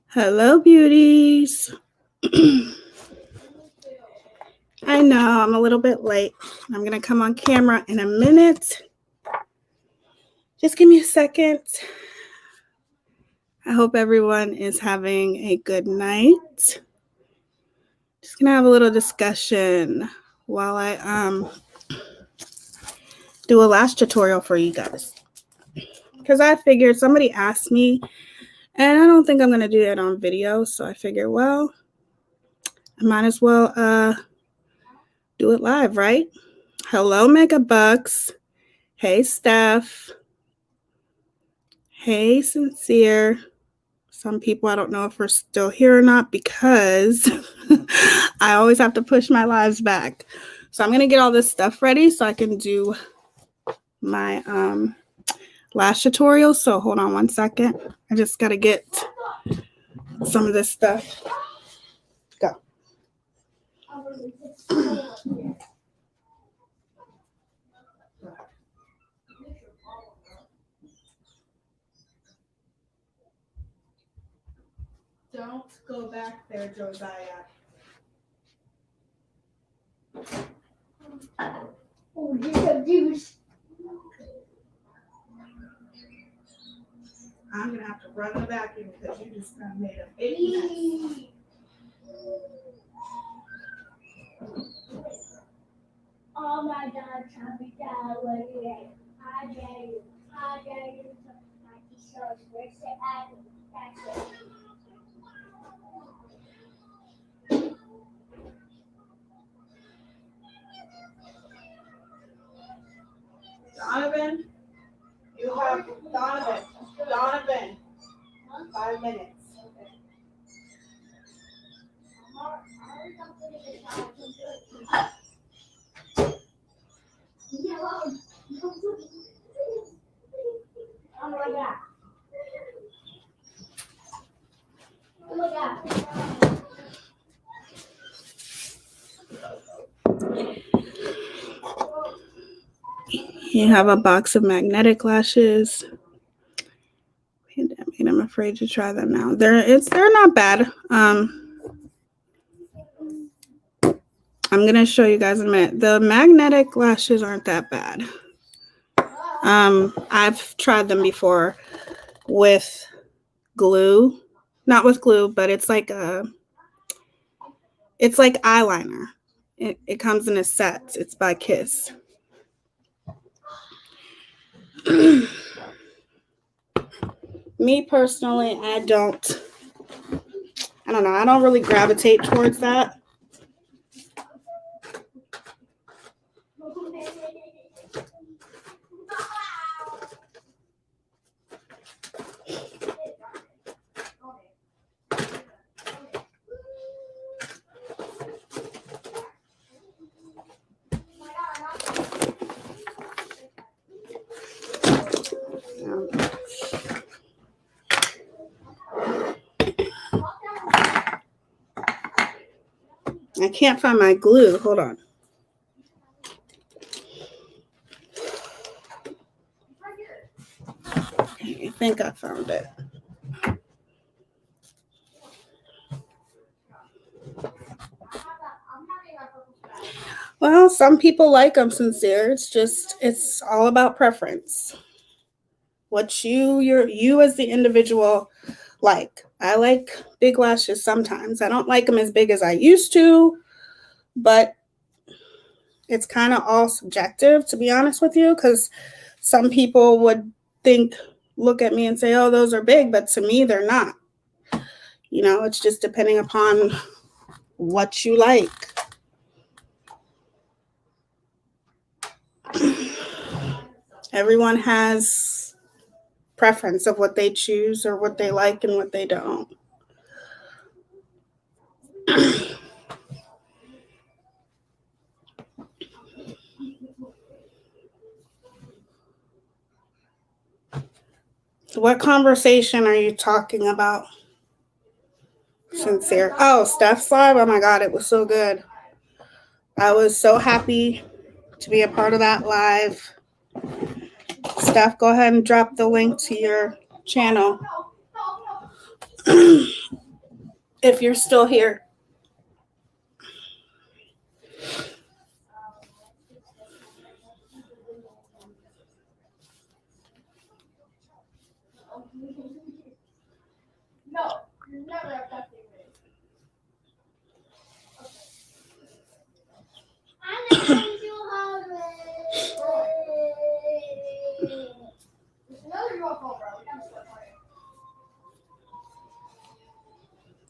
Hello, beauties. I know I'm a little bit late. I'm going to come on camera in a minute. Just give me a second. I hope everyone is having a good night. Just going to have a little discussion while I do a lash tutorial for you guys. Because I figured somebody asked me, and I don't think I'm going to do that on video. So I figured, well, I might as well do it live, right? Hello, Mega Bucks. Hey, Steph. Hey, Sincere. Some people, I don't know if we're still here or not because I always have to push my lives back. So I'm going to get all this stuff ready so I can do my lash tutorial. So hold on one second. I just got to get some of this stuff. Go. Don't go back there, Josiah. Oh, you're so juice. I'm going to have to run the vacuum because you just made a big mess. Oh my God, Tommy, God, what is it? I dare you. I dare you to my t-shirts. Where's the Adam? That's it. Donovan, you have Donovan, 5 minutes. Oh my God. Oh my God. You have a box of magnetic lashes. Pandemic, I'm afraid to try them now. They're not bad. I'm gonna show you guys in a minute. The magnetic lashes aren't that bad. I've tried them before with glue, not with glue, but it's like eyeliner. It comes in a set. It's by Kiss. Me personally, I don't know. I don't really gravitate towards that. I can't find my glue. Hold on. I think I found it. Well, some people like them, Sincere. It's all about preference. What you as the individual like. I like big lashes sometimes. I don't like them as big as I used to, but it's kind of all subjective, to be honest with you, because some people would look at me and say, oh, those are big, but to me, they're not. You know, it's just depending upon what you like. Everyone has preference of what they choose or what they like and what they don't. What conversation are you talking about, Sincere? Oh, Steph's live? Oh my God, it was so good. I was so happy to be a part of that live. Steph, go ahead and drop the link to your channel if you're still here. No, you never have that thing with it. I'm going to There's another UFO, bro.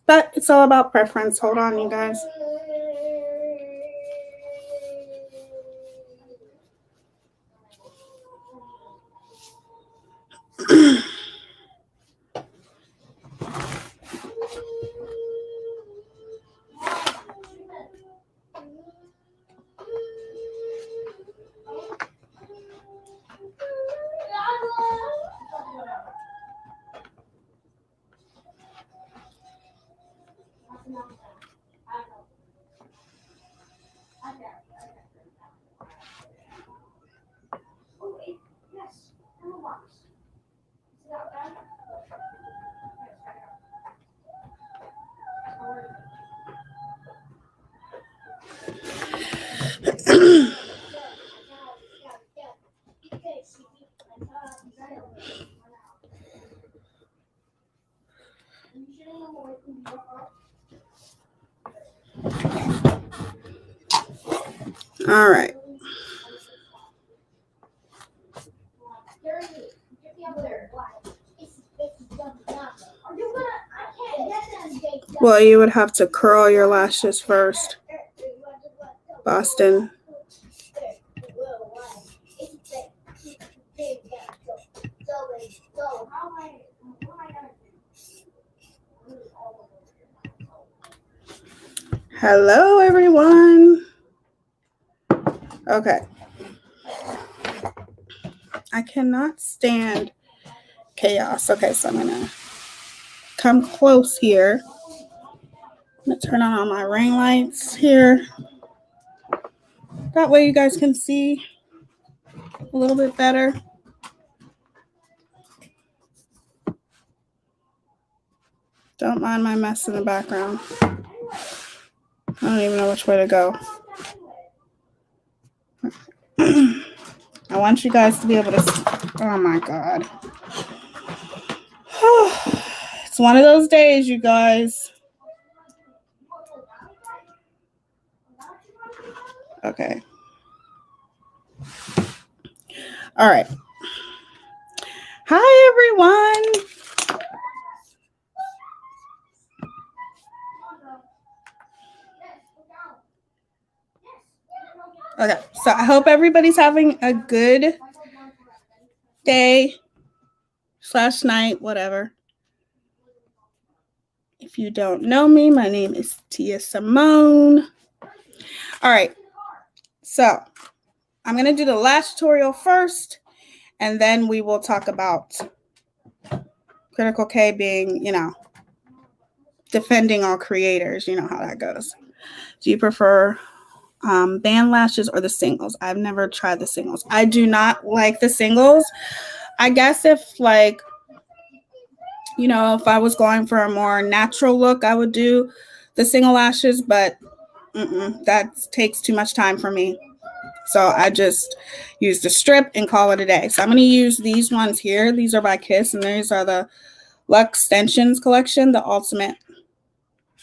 But it's all about preference. Hold on, you guys. All right. Well, you would have to curl your lashes first. Boston. Hello, everyone. Okay. I cannot stand chaos. Okay, so I'm going to come close here. I'm going to turn on all my ring lights here. That way you guys can see a little bit better. Don't mind my mess in the background. I don't even know which way to go. I want you guys to be able to see. Oh my God. It's one of those days, you guys. Okay. All right. Hi, everyone. Okay, so I hope everybody's having a good day / night, whatever. If you don't know me, my name is Tia Simone. All right, so I'm going to do the lash tutorial first, and then we will talk about Critical K being, defending all creators. You know how that goes. Do you prefer band lashes or the singles? I've never tried the singles. I do not like the singles. I guess if if I was going for a more natural look, I would do the single lashes, but that takes too much time for me. So I just use the strip and call it a day. So I'm going to use these ones here. These are by Kiss, and these are the Luxe Extensions collection, the ultimate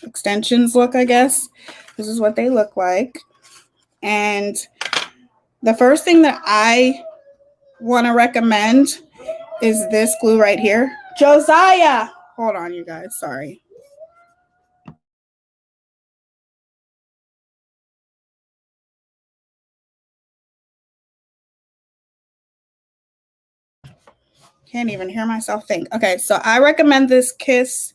extensions look, I guess. This is what they look like. And the first thing that I want to recommend is this glue right here. Josiah! Hold on, you guys. Sorry. Can't even hear myself think. Okay, so I recommend this Kiss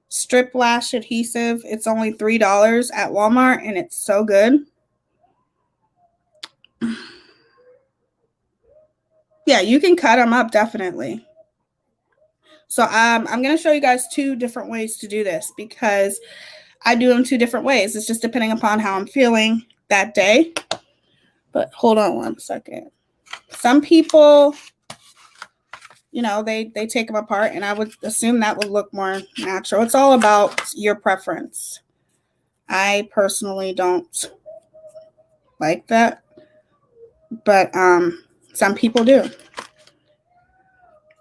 Strip Lash Adhesive. It's only $3 at Walmart, and it's so good. Yeah, you can cut them up, definitely. So I'm going to show you guys 2 different ways to do this because I do them 2 different ways. It's just depending upon how I'm feeling that day. But hold on one second. Some people you know, they take them apart, and I would assume that would look more natural. It's all about your preference. I personally don't like that, but some people do.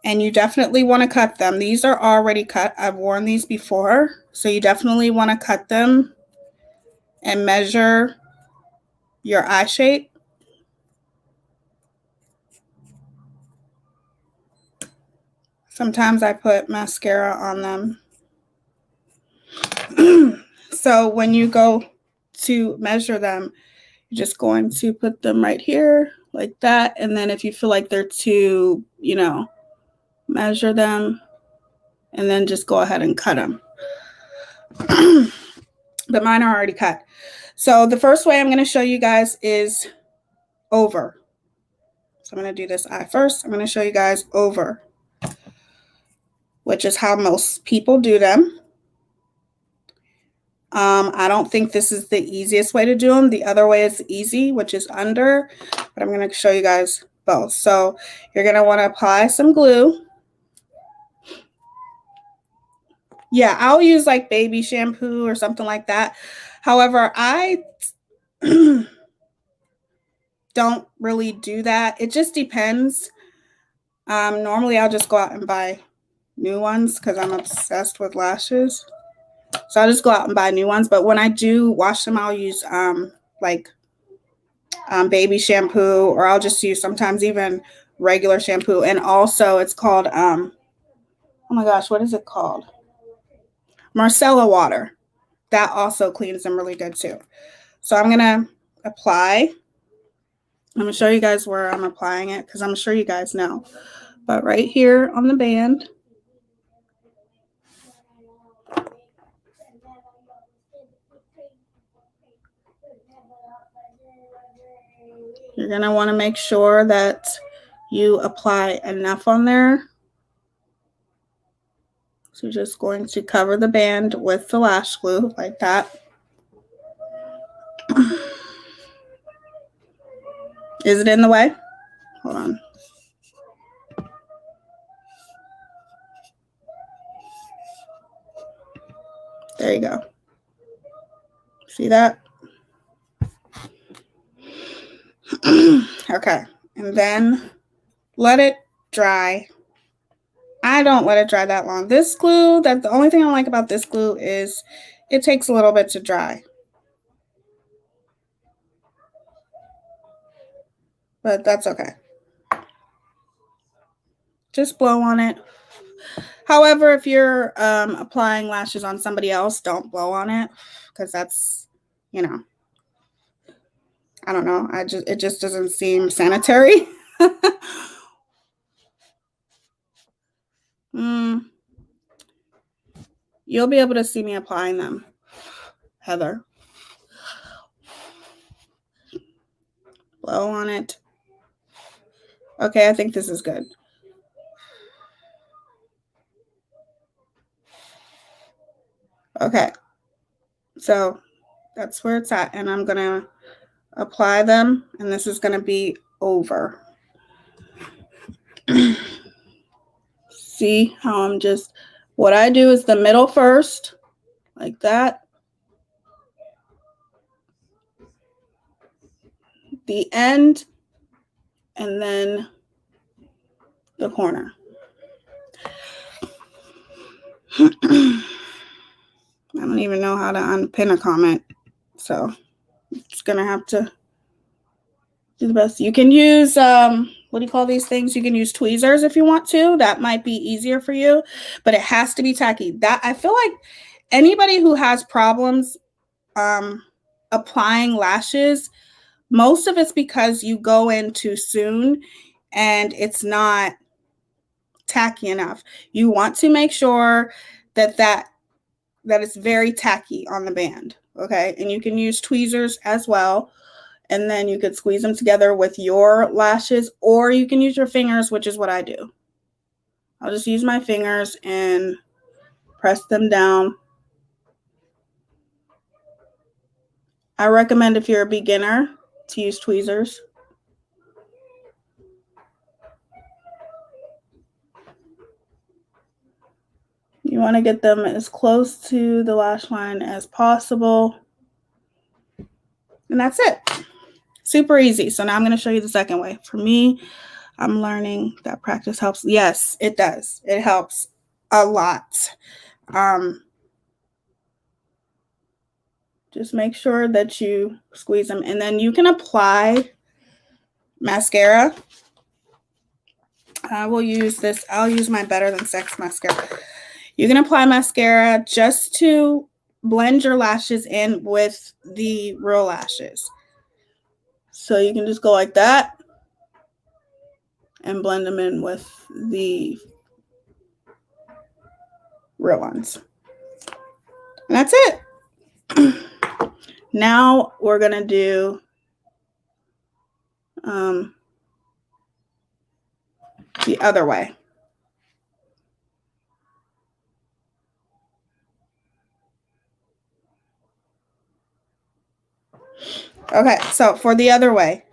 And you definitely want to cut them. These are already cut. I've worn these before, so you definitely want to cut them and measure your eye shape. Sometimes I put mascara on them. So when you go to measure them, you're just going to put them right here like that. And then if you feel like they're too, you know, measure them and then just go ahead and cut them. But mine are already cut. So the first way I'm going to show you guys is over. So I'm going to do this eye first. I'm going to show you guys over, which is how most people do them. I don't think this is the easiest way to do them. The other way is easy, which is under, but I'm going to show you guys both. So you're going to want to apply some glue. Yeah, I'll use like baby shampoo or something like that. However, I don't really do that. It just depends. Normally I'll just go out and buy new ones because I'm obsessed with lashes. So I'll just go out and buy new ones. But when I do wash them, I'll use baby shampoo, or I'll just use sometimes even regular shampoo. And also it's called, oh my gosh, what is it called? Micellar water. That also cleans them really good too. So I'm going to apply. I'm going to show you guys where I'm applying it because I'm sure you guys know. But right here on the band. You're going to want to make sure that you apply enough on there. So just going to cover the band with the lash glue like that. Is it in the way? Hold on. There you go. See that? Okay. And then let it dry. I don't let it dry that long. This glue, the only thing I like about this glue is it takes a little bit to dry. But that's okay. Just blow on it. However, if you're applying lashes on somebody else, don't blow on it because that's, you know, I don't know. It just doesn't seem sanitary. You'll be able to see me applying them, Heather. Blow on it. Okay, I think this is good. Okay, so that's where it's at, and I'm gonna apply them, and this is gonna be over. See how I'm just, what I do is the middle first, like that. The end, and then the corner. I don't even know how to unpin a comment, so it's gonna have to do the best. You can use what do you call these things? You can use tweezers if you want to. That might be easier for you, but it has to be tacky. That I feel like anybody who has problems applying lashes, most of it's because you go in too soon and it's not tacky enough. You want to make sure that it's very tacky on the band, okay? And you can use tweezers as well. And then you could squeeze them together with your lashes, or you can use your fingers, which is what I do. I'll just use my fingers and press them down. I recommend if you're a beginner to use tweezers. You want to get them as close to the lash line as possible. And that's it. Super easy. So now I'm going to show you the second way. For me, I'm learning that practice helps. Yes, it does. It helps a lot. Just make sure that you squeeze them. And then you can apply mascara. I will use this. I'll use my Better Than Sex mascara. You can apply mascara just to blend your lashes in with the real lashes. So you can just go like that and blend them in with the real ones. And that's it. Now we're going to do the other way. Okay, so for the other way,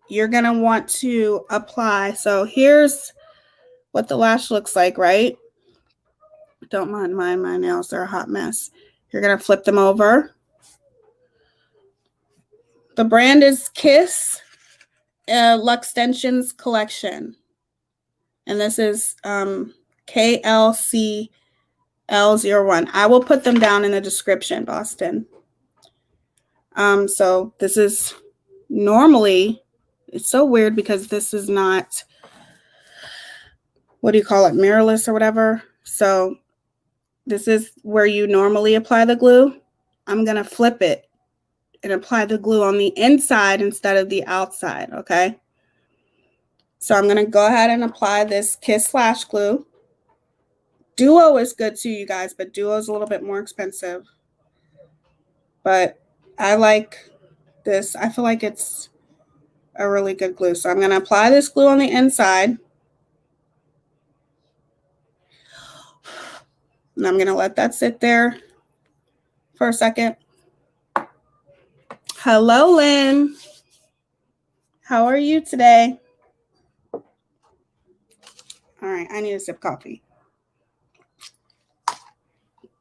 you're going to want to apply. So here's what the lash looks like, right? Don't mind my nails. They're a hot mess. You're going to flip them over. The brand is Kiss Luxtensions Collection. And this is KLCL01. I will put them down in the description, Boston. So this is normally, it's so weird because this is not, what do you call it, mirrorless or whatever. So this is where you normally apply the glue. I'm going to flip it and apply the glue on the inside instead of the outside, okay? So I'm going to go ahead and apply this Kiss Lash Glue. Duo is good too, you guys, but Duo is a little bit more expensive. But I like this. I feel like it's a really good glue. So I'm going to apply this glue on the inside. And I'm going to let that sit there for a second. Hello, Lynn. How are you today? All right, I need a sip of coffee.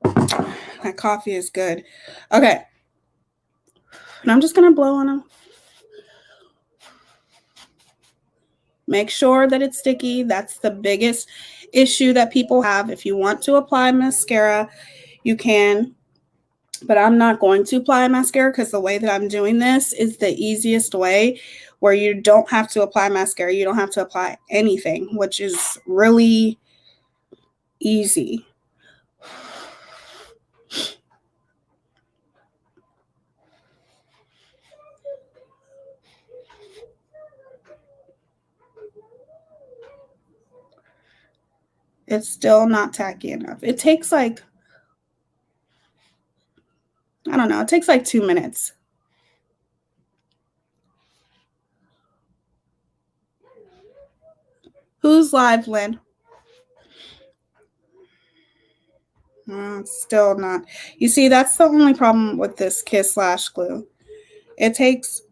That coffee is good. Okay. And I'm just going to blow on them. Make sure that it's sticky. That's the biggest issue that people have. If you want to apply mascara, you can. But I'm not going to apply mascara because the way that I'm doing this is the easiest way, where you don't have to apply mascara. You don't have to apply anything, which is really easy. It's still not tacky enough. It takes like, I don't know, it takes like 2 minutes. Who's live, Lynn? Still not. You see, that's the only problem with this Kiss Lash Glue. It takes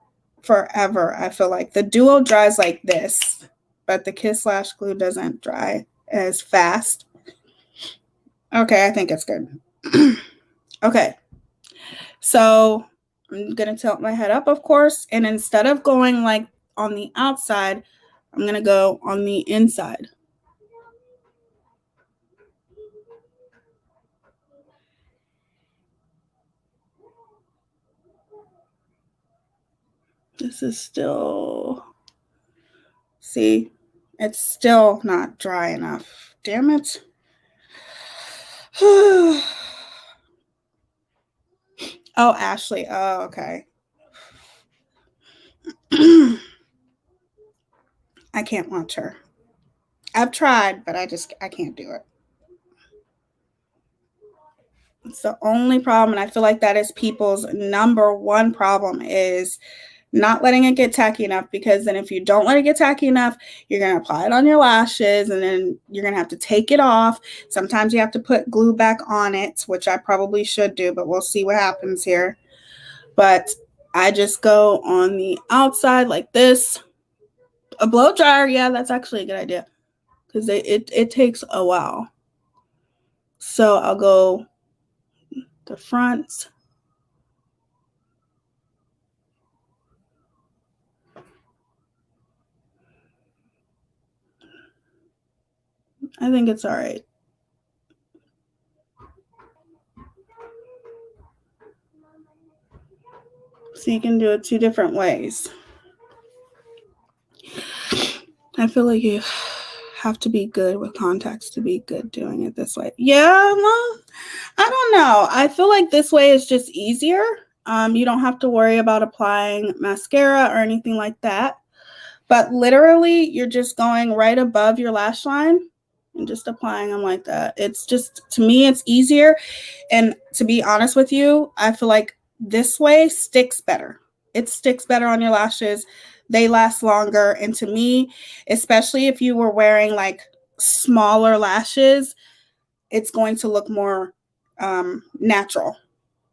forever, I feel like. The Duo dries like this, but the Kiss Lash Glue doesn't dry as fast. Okay, I think it's good. Okay, so I'm going to tilt my head up, of course, and instead of going like on the outside, I'm going to go on the inside. This is still, see, it's still not dry enough. Damn it. Oh, Ashley. Oh, okay. I can't watch her. I've tried, but I can't do it. It's the only problem, and I feel like that is people's number one problem, is not letting it get tacky enough, because then if you don't let it get tacky enough, you're going to apply it on your lashes, and then you're going to have to take it off. Sometimes you have to put glue back on it, which I probably should do, but we'll see what happens here. But I just go on the outside like this. A blow dryer, yeah, that's actually a good idea, because it takes a while. So I'll go the front. I think it's all right. So you can do it 2 different ways. I feel like you have to be good with contacts to be good doing it this way. Yeah, well, I don't know. I feel like this way is just easier. You don't have to worry about applying mascara or anything like that. But literally, you're just going right above your lash line and just applying them like that. It's just, to me, it's easier. And to be honest with you, I feel like this way sticks better. It sticks better on your lashes. They last longer. And to me, especially if you were wearing like smaller lashes, it's going to look more natural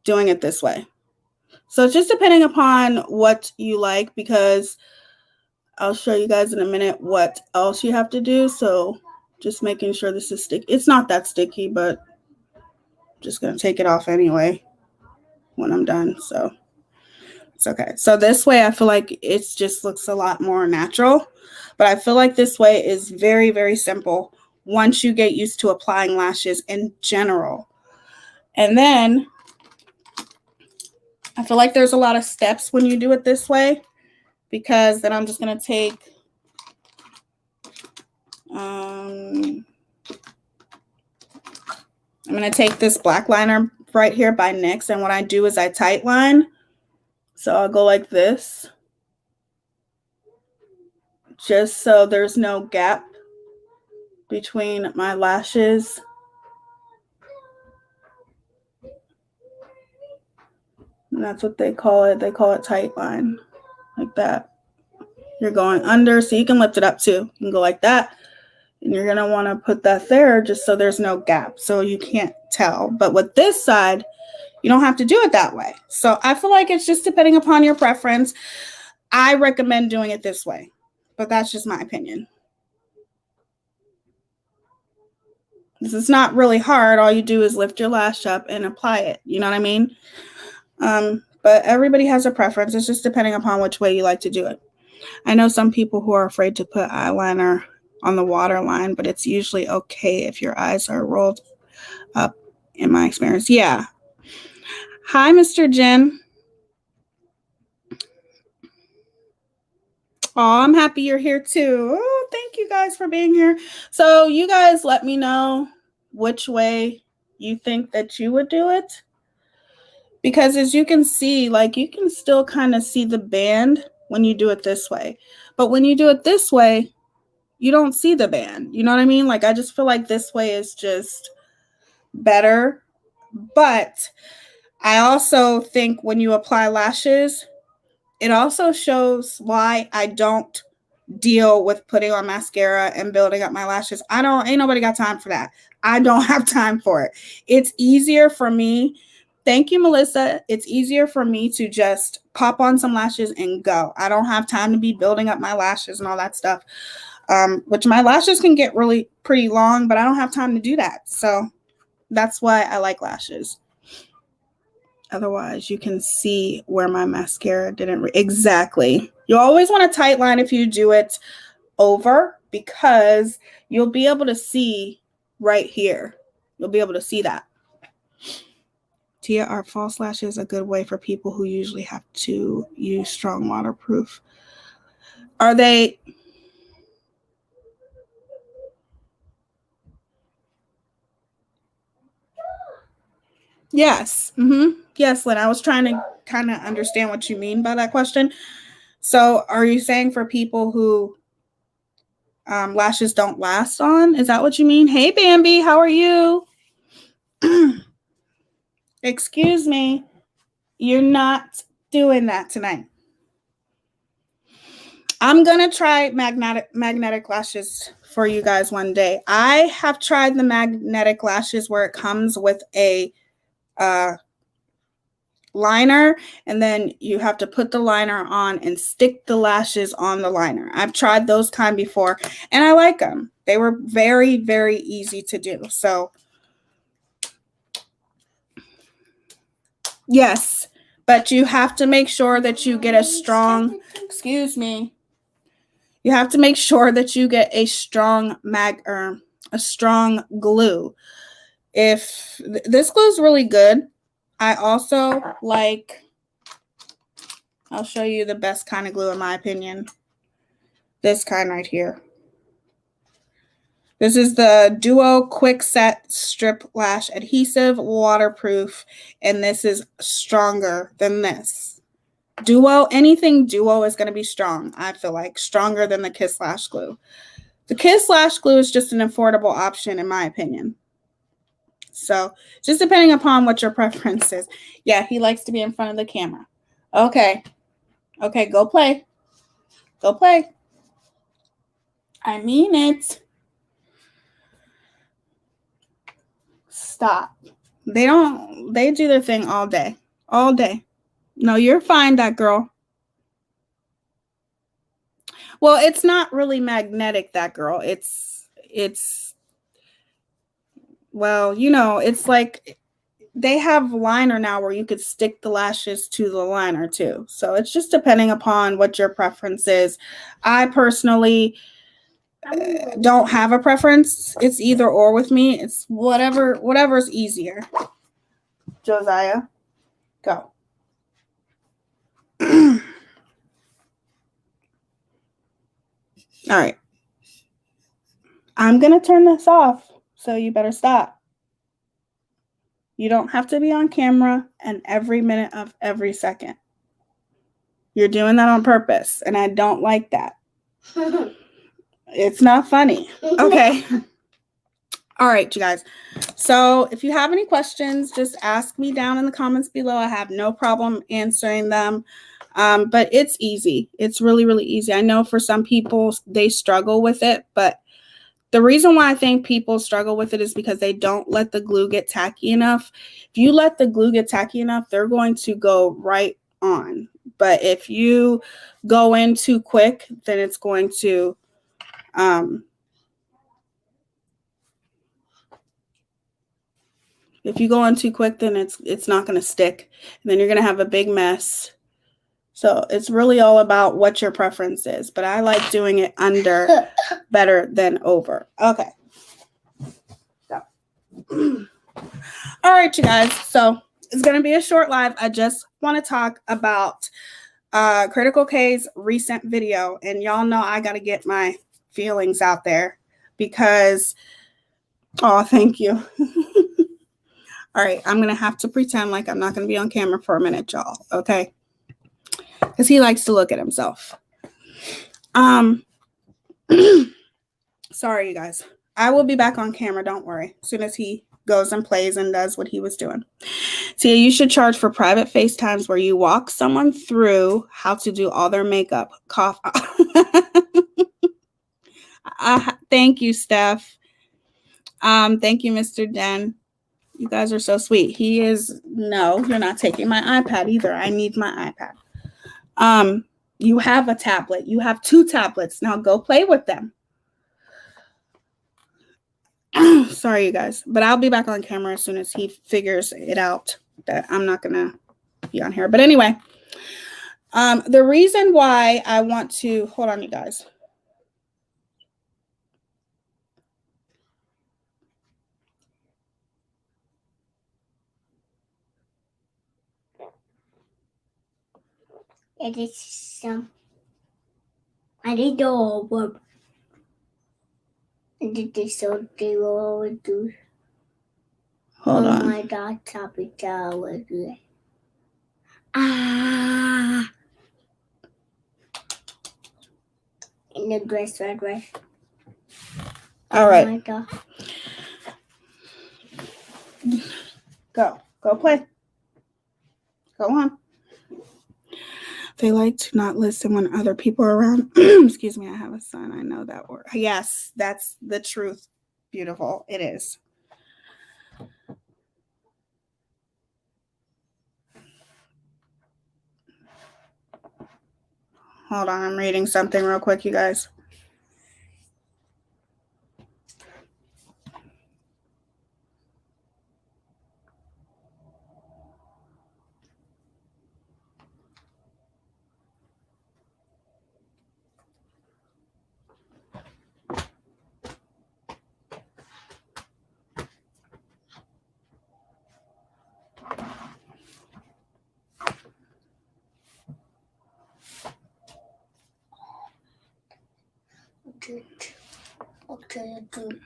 doing it this way. So it's just depending upon what you like, because I'll show you guys in a minute what else you have to do. So just making sure this is sticky. It's not that sticky, but I'm just going to take it off anyway when I'm done. So it's okay. So this way, I feel like it just looks a lot more natural. But I feel like this way is very, very simple once you get used to applying lashes in general. And then I feel like there's a lot of steps when you do it this way, because then I'm just going to take I'm going to take this black liner right here by NYX, and what I do is I tight line. So I'll go like this, just so there's no gap between my lashes. And that's what they call it. They call it tight line, like that. You're going under, so you can lift it up too. You can go like that. And you're going to want to put that there just so there's no gap, so you can't tell. But with this side, you don't have to do it that way. So I feel like it's just depending upon your preference. I recommend doing it this way, but that's just my opinion. This is not really hard. All you do is lift your lash up and apply it. You know what I mean? But everybody has a preference. It's just depending upon which way you like to do it. I know some people who are afraid to put eyeliner on the waterline, but it's usually okay if your eyes are rolled up, in my experience. Yeah. Hi, Mr. Jen. Oh, I'm happy you're here too. Oh, thank you guys for being here. So you guys let me know which way you think that you would do it. Because as you can see, like, you can still kind of see the band when you do it this way. But when you do it this way, you don't see the band. You know what I mean? Like, I just feel like this way is just better. But I also think when you apply lashes, it also shows why I don't deal with putting on mascara and building up my lashes. Ain't nobody got time for that. I don't have time for it. It's easier for me. Thank you, Melissa. It's easier for me to just pop on some lashes and go. I don't have time to be building up my lashes and all that stuff. Which my lashes can get really pretty long, but I don't have time to do that. So that's why I like lashes. Otherwise, you can see where my mascara didn't exactly. You always want to tight line if you do it over, because you'll be able to see right here. You'll be able to see that. Tia, are false lashes a good way for people who usually have to use strong waterproof? Are they? Yes. Yes, Lynn. I was trying to kind of understand what you mean by that question. So are you saying for people who lashes don't last on? Is that what you mean? Hey, Bambi, how are you? Excuse me. You're not doing that tonight. I'm going to try magnetic lashes for you guys one day. I have tried the magnetic lashes where it comes with a liner, and then you have to put the liner on and stick the lashes on the liner. I've tried those kind before, and I like them. They were very, very easy to do. So Yes, but you have to make sure that you get a strong, excuse me, you have to make sure that you get a strong a strong glue. If this glue is really good, I also like, I'll show you the best kind of glue in my opinion. This kind right here. This is the Duo Quick Set Strip Lash Adhesive, waterproof, and this is stronger than this. Duo, anything Duo is going to be strong, I feel like, stronger than the Kiss Lash Glue. The Kiss Lash Glue is just an affordable option in my opinion. So, just depending upon what your preference is. Yeah, he likes to be in front of the camera. Okay. Okay, go play. Go play. I mean it. Stop. They do their thing all day. All day. No, you're fine, that girl. Well, it's not really magnetic, that girl. It's well, you know, it's like they have liner now where you could stick the lashes to the liner too. So it's just depending upon what your preference is. I personally don't have a preference. It's either or with me. It's whatever's easier. Josiah, go. All right. I'm going to turn this off, so you better stop. You don't have to be on camera and every minute of every second. You're doing that on purpose, and I don't like that. It's not funny. Okay. All right, you guys. So if you have any questions, just ask me down in the comments below. I have no problem answering them. But it's easy. It's really, really easy. I know for some people, they struggle with it, but the reason why I think people struggle with it is because they don't let the glue get tacky enough. If you let the glue get tacky enough, they're going to go right on. But if you go in too quick, then it's going to if you go in too quick, then it's not going to stick. And then you're going to have a big mess. So it's really all about what your preference is. But I like doing it under better than over. Okay. So. All right, you guys. So it's going to be a short live. I just want to talk about Critical K's recent video. And y'all know I got to get my feelings out there because, oh, thank you. All right, I'm going to have to pretend like I'm not going to be on camera for a minute, y'all. Okay. Because he likes to look at himself. Sorry, you guys. I will be back on camera. Don't worry. As soon as he goes and plays and does what he was doing. See, you should charge for private FaceTimes where you walk someone through how to do all their makeup. Cough. Thank you, Steph. Thank you, Mr. Den. You guys are so sweet. He is, no, you're not taking my iPad either. I need my iPad. You have a tablet. You have 2 tablets. Now go play with them. Sorry, you guys. But I'll be back on camera as soon as he figures it out that I'm not going to be on here. But anyway, the reason why I want to, hold on, you guys. It is some. I did all work. I did this so they will do. Hold on. Oh my God, Tapita was good. Ah. In the dress, red dress. All right. Oh my God. Go play. Go on. They like to not listen when other people are around. Excuse me, I have a son. I know that word. Yes, that's the truth. Beautiful. It is. Hold on, I'm reading something real quick, you guys. gonna do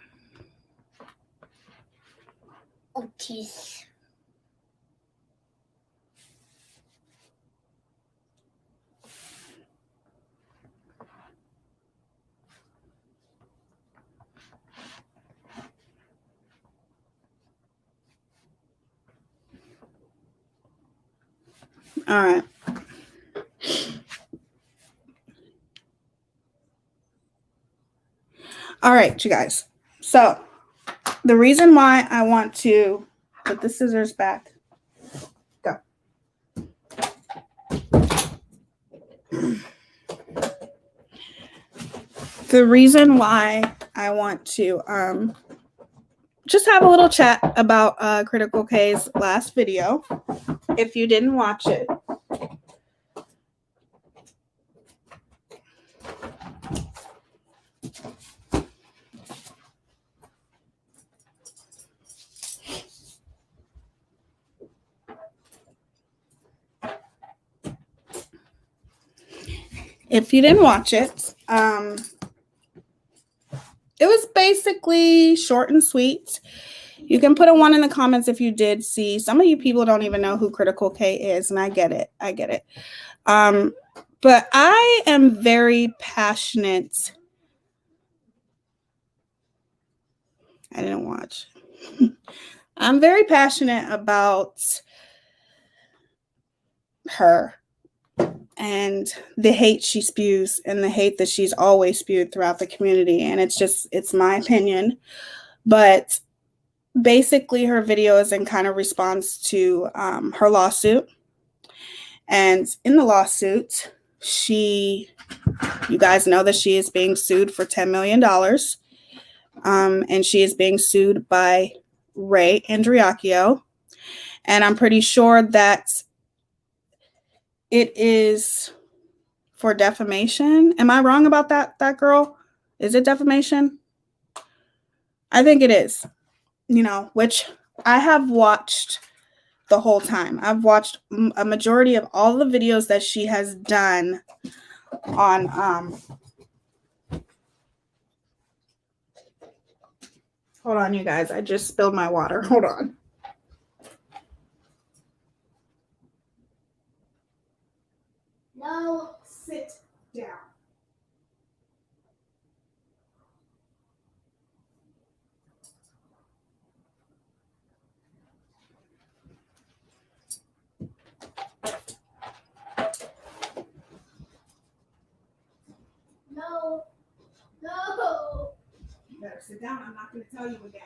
this. All right. All right, you guys. So the reason why I want to put the scissors back. Go. The reason why I want to just have a little chat about Critical K's last video. If you didn't watch it, it was basically short and sweet. You can put a 1 in the comments if you did see. Some of you people don't even know who Critical K is, and I get it. I get it. But I am very passionate. I didn't watch. I'm very passionate about her and the hate she spews and the hate that she's always spewed throughout the community. And it's my opinion. But basically, her video is in kind of response to her lawsuit. And in the lawsuit, you guys know that she is being sued for $10 million. And she is being sued by Ray Andriacchio. And I'm pretty sure that it is for defamation. Am I wrong about that girl? Is it defamation? I think it is, which I have watched the whole time. I've watched a majority of all the videos that she has done on hold on, you guys. I just spilled my water. Hold on. No. Sit down. No. No. You better sit down. I'm not going to tell you again.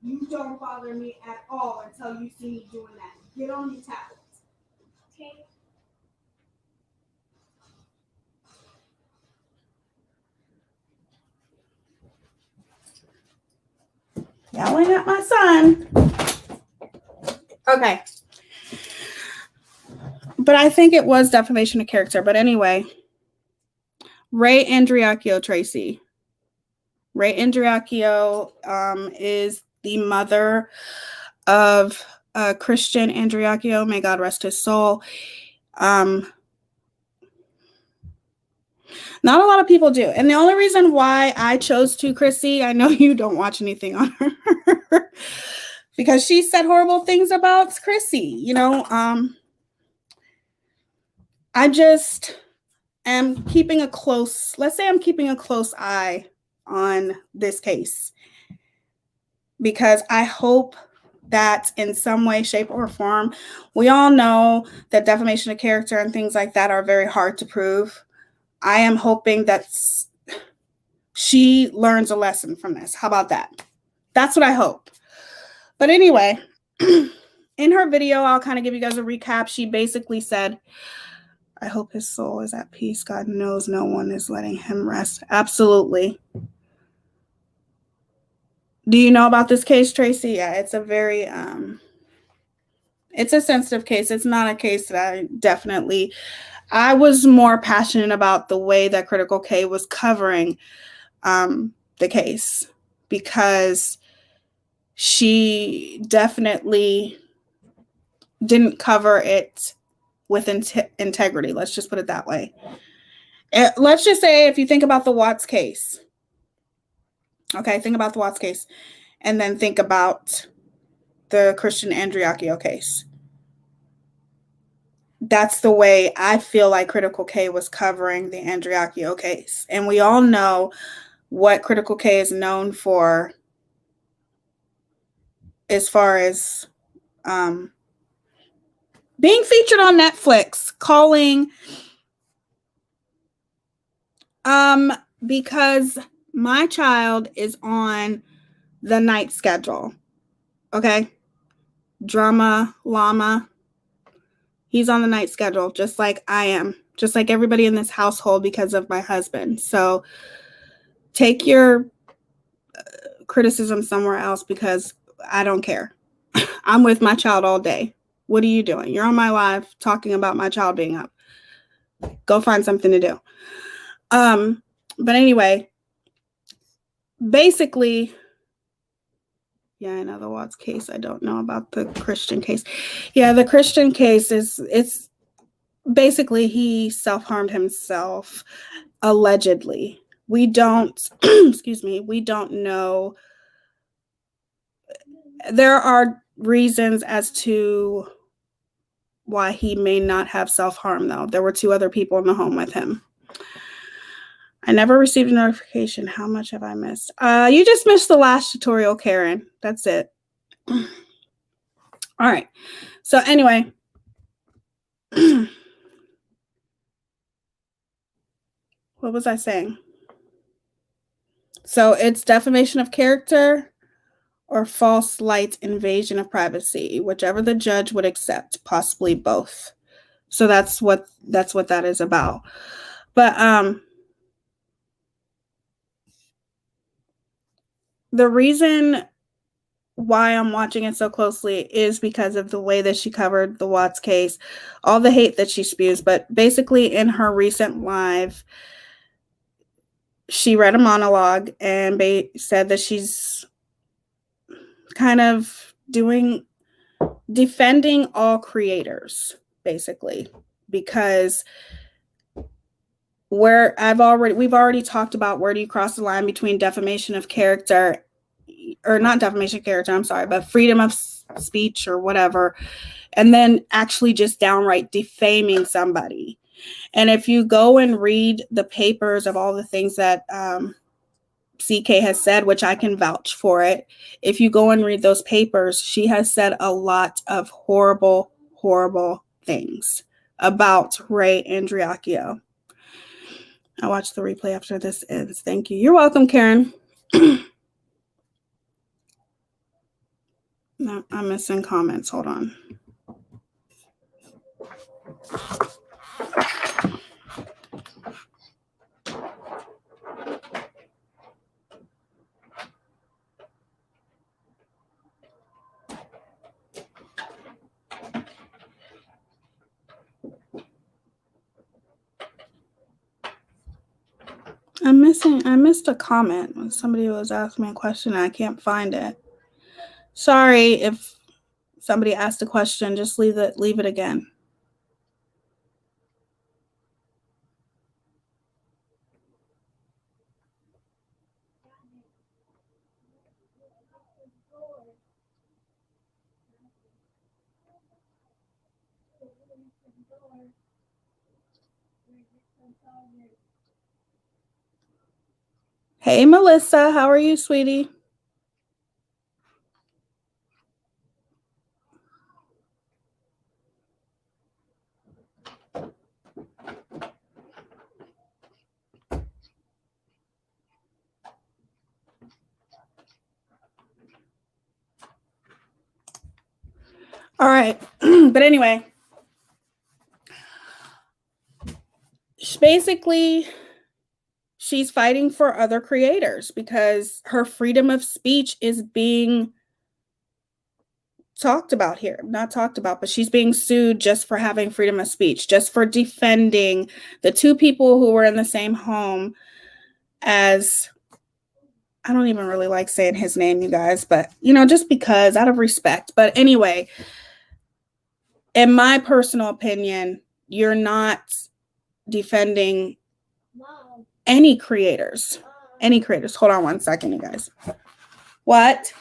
You don't bother me at all until you see me doing that. Get on your tablet. Okay. Yelling at my son. Okay. But I think it was defamation of character. But anyway, Ray Andriacchio, Tracy. Ray Andriacchio is the mother of Christian Andriacchio. May God rest his soul. Not a lot of people do. And the only reason why I chose to, Chrissy, I know you don't watch anything on her, because she said horrible things about Chrissy. I just am keeping a close eye on this case, because I hope that in some way, shape, or form, we all know that defamation of character and things like that are very hard to prove. I am hoping that she learns a lesson from this. How about that? That's what I hope. But anyway, in her video, I'll kind of give you guys a recap. She basically said, I hope his soul is at peace. God knows no one is letting him rest. Absolutely. Do you know about this case, Tracy? Yeah, it's a very, it's a sensitive case. It's not a case that I was more passionate about the way that Critical K was covering the case, because she definitely didn't cover it with integrity. Let's just put it that way. Let's just say, if you think about the Watts case, Okay, think about the Watts case, and then think about the Christian Andriacchio case. That's the way I feel like Critical K was covering the Andriacchio case. And we all know what Critical K is known for as far as being featured on Netflix, calling because my child is on the night schedule. Okay? Drama Llama. He's on the night schedule, just like I am, just like everybody in this household because of my husband. So take your criticism somewhere else because I don't care. I'm with my child all day. What are you doing? You're on my live talking about my child being up. Go find something to do. But anyway, basically, yeah, I know the Watts case. I don't know about the Christian case. Yeah, the Christian case it's basically he self-harmed himself, allegedly. We don't, excuse me, we don't know. There are reasons as to why he may not have self-harm, though. There were 2 other people in the home with him. I never received a notification. How much have I missed? You just missed the last tutorial, Karen. That's it. All right. So anyway, what was I saying? So it's defamation of character or false light invasion of privacy, whichever the judge would accept, possibly both. So that's what that is about. But the reason why I'm watching it so closely is because of the way that she covered the Watts case, all the hate that she spews. But basically, in her recent live, she read a monologue and said that she's kind of defending all creators, basically, because we've already talked about where do you cross the line between defamation of character, or not defamation of character, I'm sorry, but freedom of speech or whatever, and then actually just downright defaming somebody. And if you go and read the papers of all the things that CK has said, which I can vouch for it, if you go and read those papers, she has said a lot of horrible, horrible things about Ray Andriacchio. I'll watch the replay after this ends. Thank you. You're welcome, Karen. No, I'm missing comments. Hold on. I missed a comment when somebody was asking me a question and I can't find it. Sorry if somebody asked a question, just leave it again. Hey, Melissa, how are you, sweetie? All right. But anyway, basically, she's fighting for other creators because her freedom of speech is being talked about here. Not talked about, but she's being sued just for having freedom of speech, just for defending the 2 people who were in the same home as, I don't even really like saying his name, you guys, but, just because, out of respect. But anyway, in my personal opinion, you're not defending any creators. Any creators. Hold on one second, you guys. What?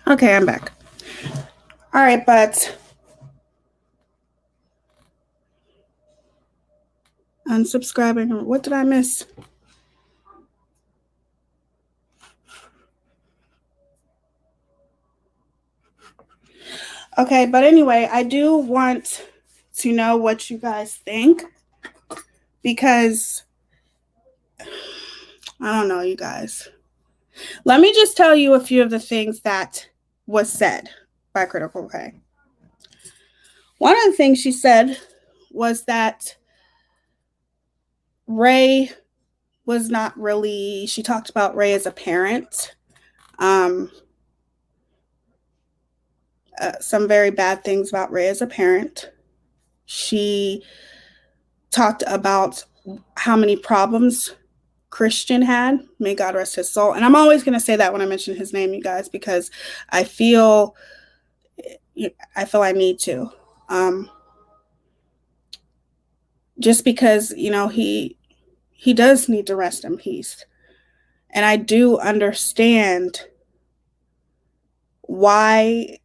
Okay, I'm back. All right, but unsubscribing. What did I miss? Okay, but anyway, I do want to know what you guys think, because I don't know, you guys. Let me just tell you a few of the things that was said by Critical K. One of the things she said was that Ray was not really, she talked about Ray as a parent. Some very bad things about Ray as a parent. She talked about how many problems Christian had. May God rest his soul. And I'm always going to say that when I mention his name, you guys, because I feel I need to. Just because, you know, he does need to rest in peace. And I do understand why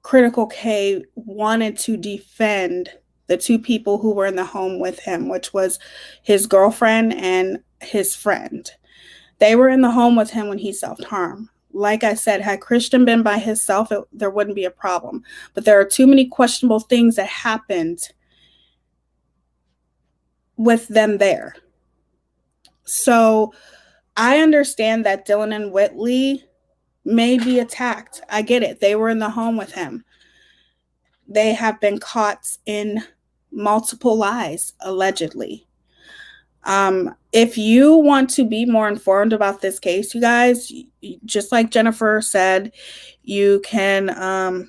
Critical K wanted to defend the two people who were in the home with him, which was his girlfriend and his friend. They were in the home with him when he self-harmed. Like I said, had Christian been by himself, there wouldn't be a problem. But there are too many questionable things that happened with them there. So I understand that Dylan and Whitley may be attacked. I get it. They were in the home with him. They have been caught in multiple lies, allegedly. If you want to be more informed about this case, you guys, just like Jennifer said, you can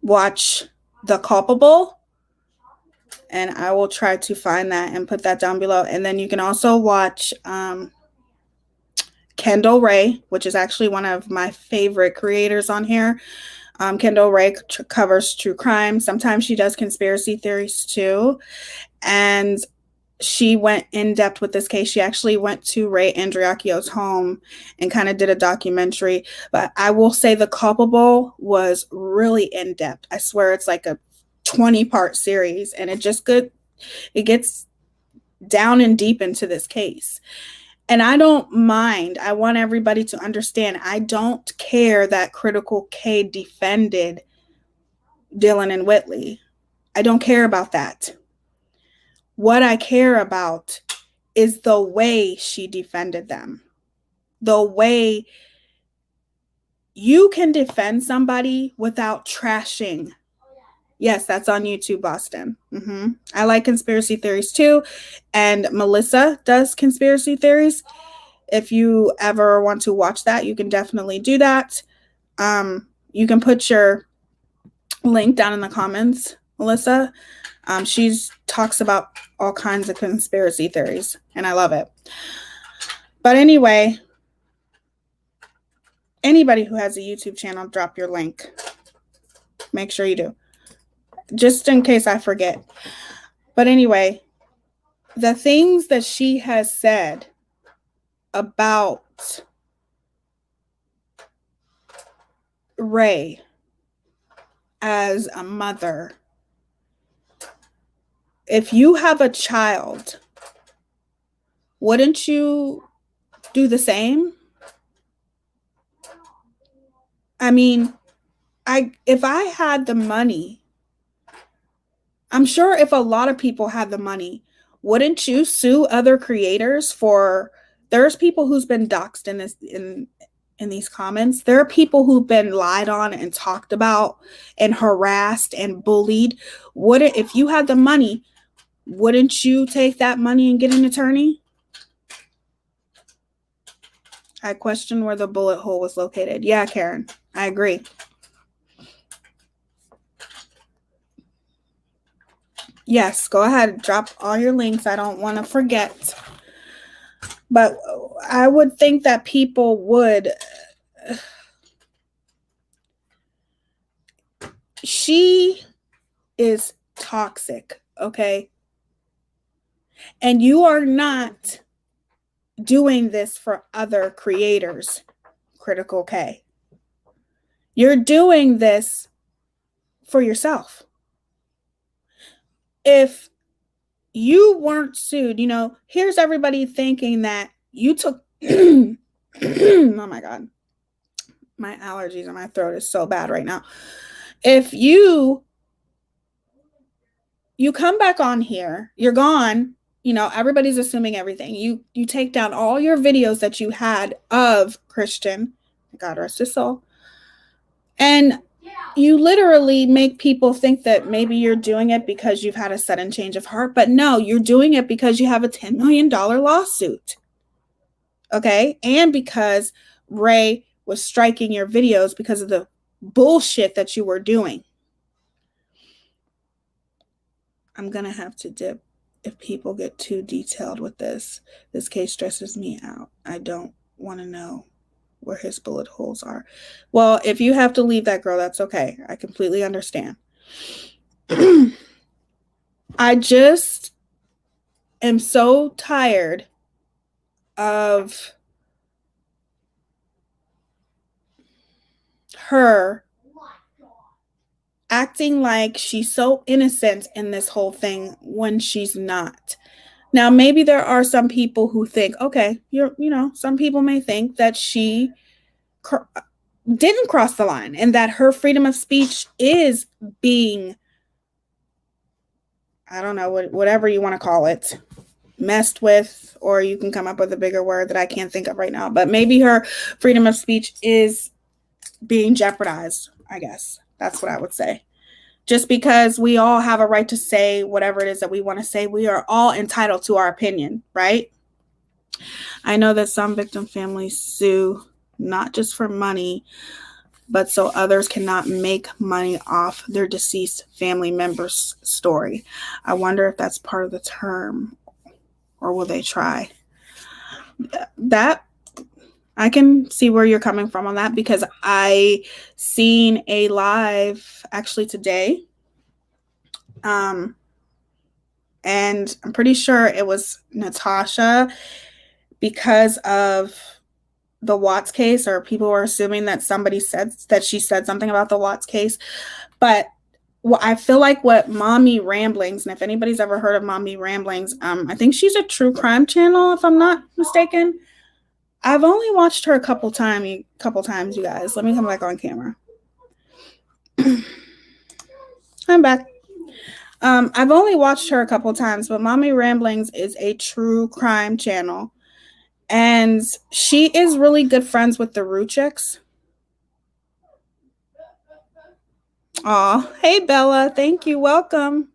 watch The Culpable, and I will try to find that and put that down below. And then you can also watch Kendall Ray, which is actually one of my favorite creators on here. Kendall Ray covers true crime. Sometimes she does conspiracy theories too. And she went in depth with this case. She actually went to Ray Andriacchio's home and kind of did a documentary. But I will say The Culpable was really in depth. I swear it's like a 20-part series, and it gets down and deep into this case. And I don't mind. I want everybody to understand. I don't care that Critical K defended Dylan and Whitley. I don't care about that. What I care about is the way she defended them. The way you can defend somebody without trashing. Yes, that's on YouTube, Boston. I like conspiracy theories too. And Melissa does conspiracy theories. If you ever want to watch that, you can definitely do that. You can put your link down in the comments, Melissa. She talks about all kinds of conspiracy theories, and I love it. But anyway, anybody who has a YouTube channel, drop your link. Make sure you do, just in case I forget. But anyway, the things that she has said about Ray as a mother. If you have a child wouldn't you do the same? I mean, if I had the money, I'm sure if a lot of people had the money, wouldn't you sue other creators for there's people who's been doxxed in these comments. There are people who've been lied on and talked about and harassed and bullied. Wouldn't if you had the money, wouldn't you take that money and get an attorney? I question where the bullet hole was located. Yeah, Karen, I agree. Yes, go ahead. Drop all your links. I don't want to forget. But I would think that people would. She is toxic, okay? And you are not doing this for other creators, Critical K. You're doing this for yourself. If you weren't sued, here's everybody thinking that you took oh my God. My allergies in my throat is so bad right now. If you come back on here, you're gone, everybody's assuming everything. You take down all your videos that you had of Christian, God rest his soul, and you literally make people think that maybe you're doing it because you've had a sudden change of heart, but no, you're doing it because you have a $10 million lawsuit. Okay? And because Ray was striking your videos because of the bullshit that you were doing. I'm going to have to dip if people get too detailed with this. This case stresses me out. I don't want to know where his bullet holes are. Well, if you have to leave that girl, that's okay. I completely understand. I just am so tired of her acting like she's so innocent in this whole thing when she's not. Now, maybe there are some people who think, okay, some people may think that she didn't cross the line and that her freedom of speech is being, I don't know, whatever you want to call it, messed with, or you can come up with a bigger word that I can't think of right now. But maybe her freedom of speech is being jeopardized, I guess. That's what I would say. Just because we all have a right to say whatever it is that we want to say, we are all entitled to our opinion, right? I know that some victim families sue not just for money, but so others cannot make money off their deceased family member's story. I wonder if that's part of the term, or will they try? That I can see where you're coming from on that, because I seen a live actually today. And I'm pretty sure it was Natasha, because of the Watts case, or people were assuming that somebody said that she said something about the Watts case. But I feel like what Mommy Ramblings, and if anybody's ever heard of Mommy Ramblings, I think she's a true crime channel, if I'm not mistaken. I've only watched her a couple times, you guys. Let me come back on camera. I'm back. I've only watched her a couple times, but Mommy Ramblings is a true crime channel. And she is really good friends with the Ruchicks. Aw, hey Bella, thank you, welcome.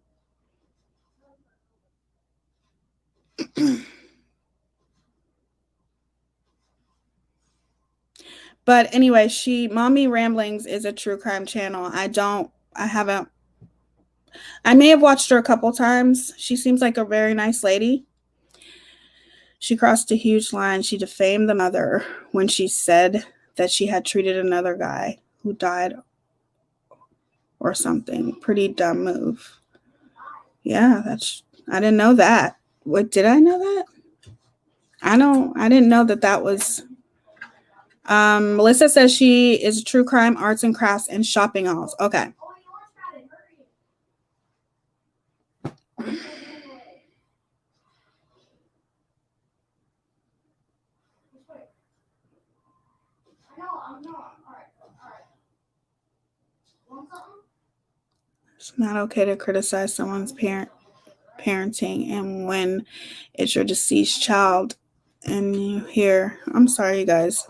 But anyway, Mommy Ramblings is a true crime channel. I may have watched her a couple times. She seems like a very nice lady. She crossed a huge line. She defamed the mother when she said that she had treated another guy who died or something. Pretty dumb move. Yeah, I didn't know that. What, did I know that? I didn't know that was. Melissa says she is true crime, arts and crafts, and shopping halls. Okay. It's not okay to criticize someone's parenting, and when it's your deceased child and you hear, I'm sorry, you guys.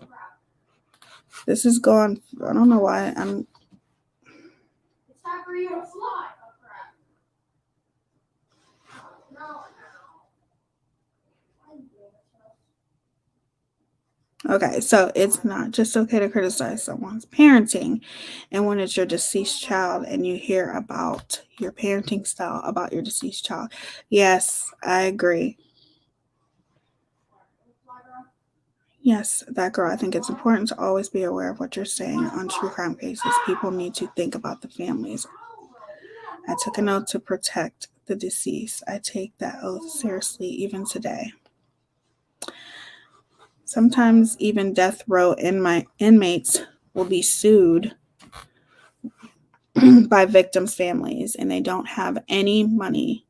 This is going, I don't know why I'm. It's time for you to fly. Okay, so it's not just okay to criticize someone's parenting, and when it's your deceased child and you hear about your parenting style about your deceased child. Yes, I agree. Yes, that girl. I think it's important to always be aware of what you're saying on true crime cases. People need to think about the families. I took a note to protect the deceased. I take that oath seriously even today. Sometimes even death row inmates will be sued by victims' families and they don't have any money,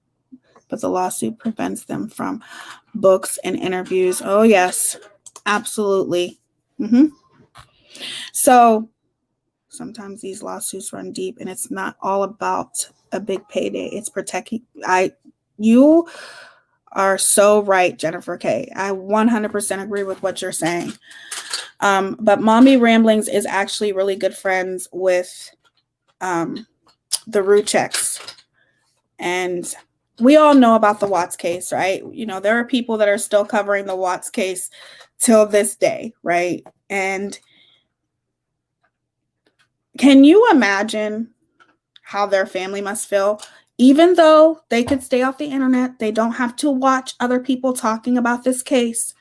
but the lawsuit prevents them from books and interviews. Oh, yes, absolutely. So sometimes these lawsuits run deep and it's not all about a big payday. It's protecting. You are so right, Jennifer K. I 100% agree with what you're saying. But Mommy Ramblings is actually really good friends with the Rucheks. And we all know about the Watts case, right? You know, there are people that are still covering the Watts case till this day, right? And can you imagine how their family must feel? Even though they could stay off the internet, they don't have to watch other people talking about this case.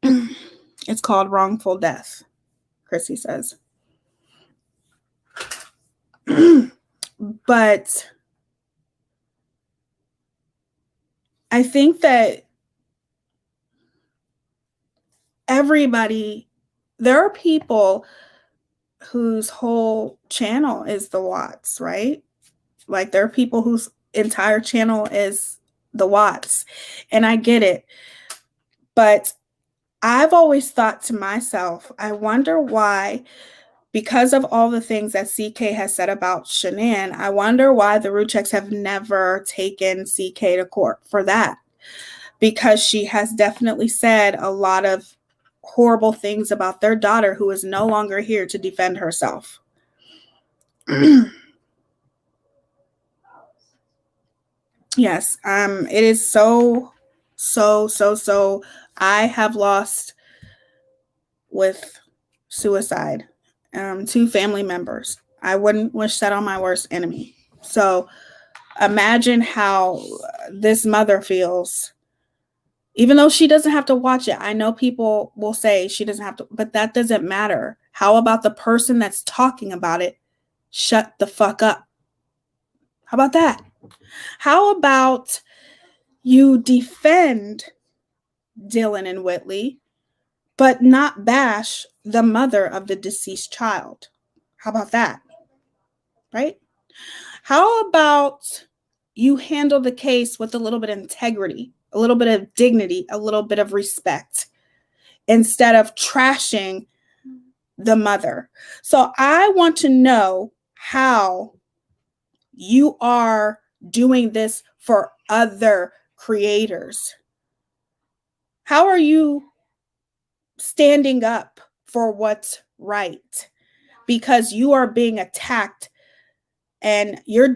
It's called wrongful death, Chrissy says. But I think that there are people whose whole channel is the Watts, right? Like there are people whose entire channel is the Watts. And I get it. But I've always thought to myself, I wonder why, because of all the things that CK has said about Shanann, I wonder why the Rucheks have never taken CK to court for that. Because she has definitely said a lot of horrible things about their daughter who is no longer here to defend herself. Yes, it is so I have lost with suicide 2 family members. I wouldn't wish that on my worst enemy. So imagine how this mother feels. Even though she doesn't have to watch it, I know people will say she doesn't have to, but that doesn't matter. How about the person that's talking about it? Shut the fuck up. How about that? How about you defend Dylan and Whitley, but not bash the mother of the deceased child? How about that? Right? How about you handle the case with a little bit of integrity, a little bit of dignity, a little bit of respect, instead of trashing the mother? So I want to know how you are doing this for other creators. How are you standing up for what's right? Because you are being attacked and your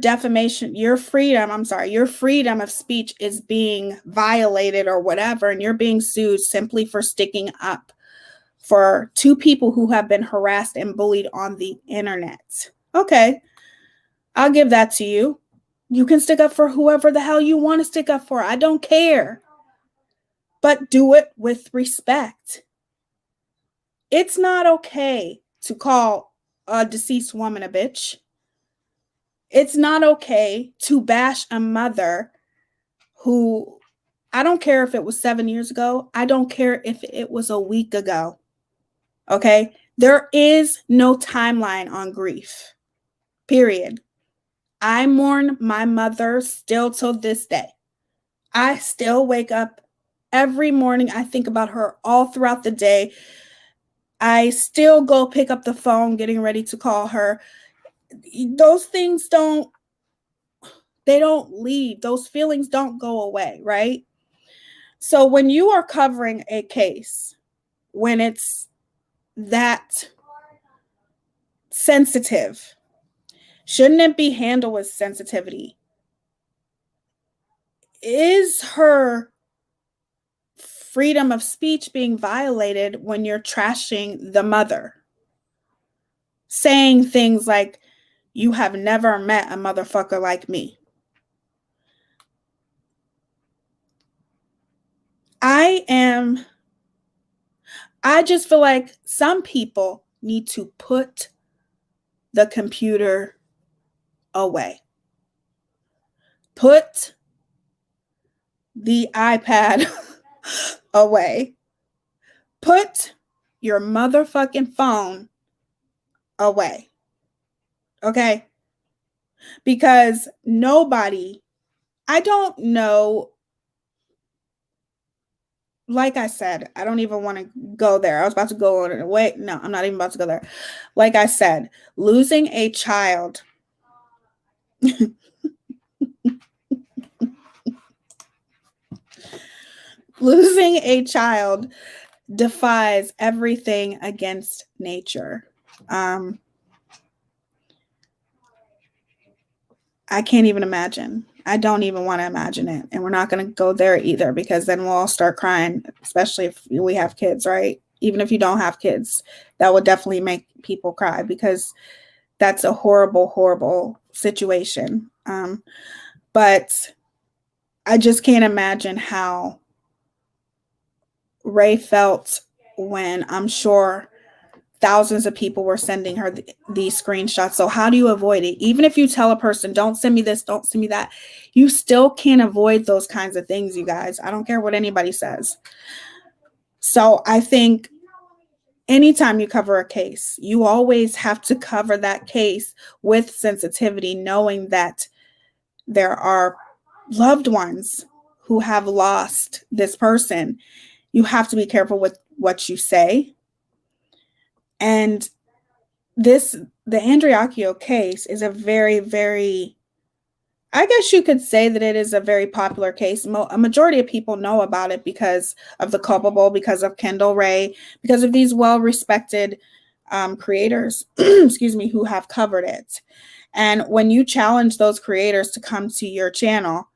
freedom of speech is being violated or whatever, and you're being sued simply for sticking up for 2 people who have been harassed and bullied on the internet. Okay, I'll give that to you. You can stick up for whoever the hell you want to stick up for. I don't care. But do it with respect. It's not okay to call a deceased woman a bitch. It's not okay to bash a mother who, I don't care if it was 7 years ago. I don't care if it was a week ago. Okay? There is no timeline on grief. Period. I mourn my mother still till this day. I still wake up every morning. I think about her all throughout the day. I still go pick up the phone, getting ready to call her. Those things don't leave. Those feelings don't go away, right? So when you are covering a case, when it's that sensitive, shouldn't it be handled with sensitivity? Is her freedom of speech being violated when you're trashing the mother? Saying things like, you have never met a motherfucker like me. I just feel like some people need to put the computer away. Put the iPad away. Put your motherfucking phone away. Okay? Because nobody, I don't know, like I said, I don't even want to go there. I was about to go on it. Wait, no, I'm not even about to go there. Like I said, losing a child losing a child defies everything against nature. I can't even imagine. I don't even want to imagine it. And we're not going to go there either, because then we'll all start crying, especially if we have kids, right? Even if you don't have kids, that would definitely make people cry, because that's a horrible, horrible situation. But I just can't imagine how Ray felt when, I'm sure, thousands of people were sending her these screenshots. So how do you avoid it? Even if you tell a person, don't send me this, don't send me that, you still can't avoid those kinds of things, you guys. I don't care what anybody says. So I think anytime you cover a case, you always have to cover that case with sensitivity, knowing that there are loved ones who have lost this person. You have to be careful with what you say. And the Andriacchio case is a very, very, I guess you could say that it is a very popular case. A majority of people know about it because of the culpable, because of Kendall Ray, because of these well-respected creators, excuse me, who have covered it. And when you challenge those creators to come to your channel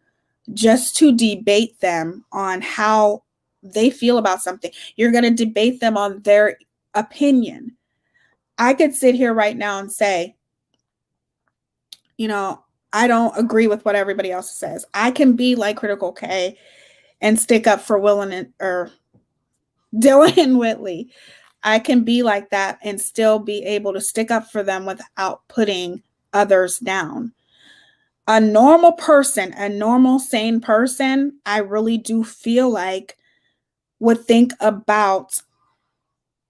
just to debate them on how they feel about something, you're going to debate them on their opinion. I could sit here right now and say, I don't agree with what everybody else says. I can be like Critical K and stick up for or Dylan Whitley. I can be like that and still be able to stick up for them without putting others down. A normal person, a normal, sane person, I really do feel like would think about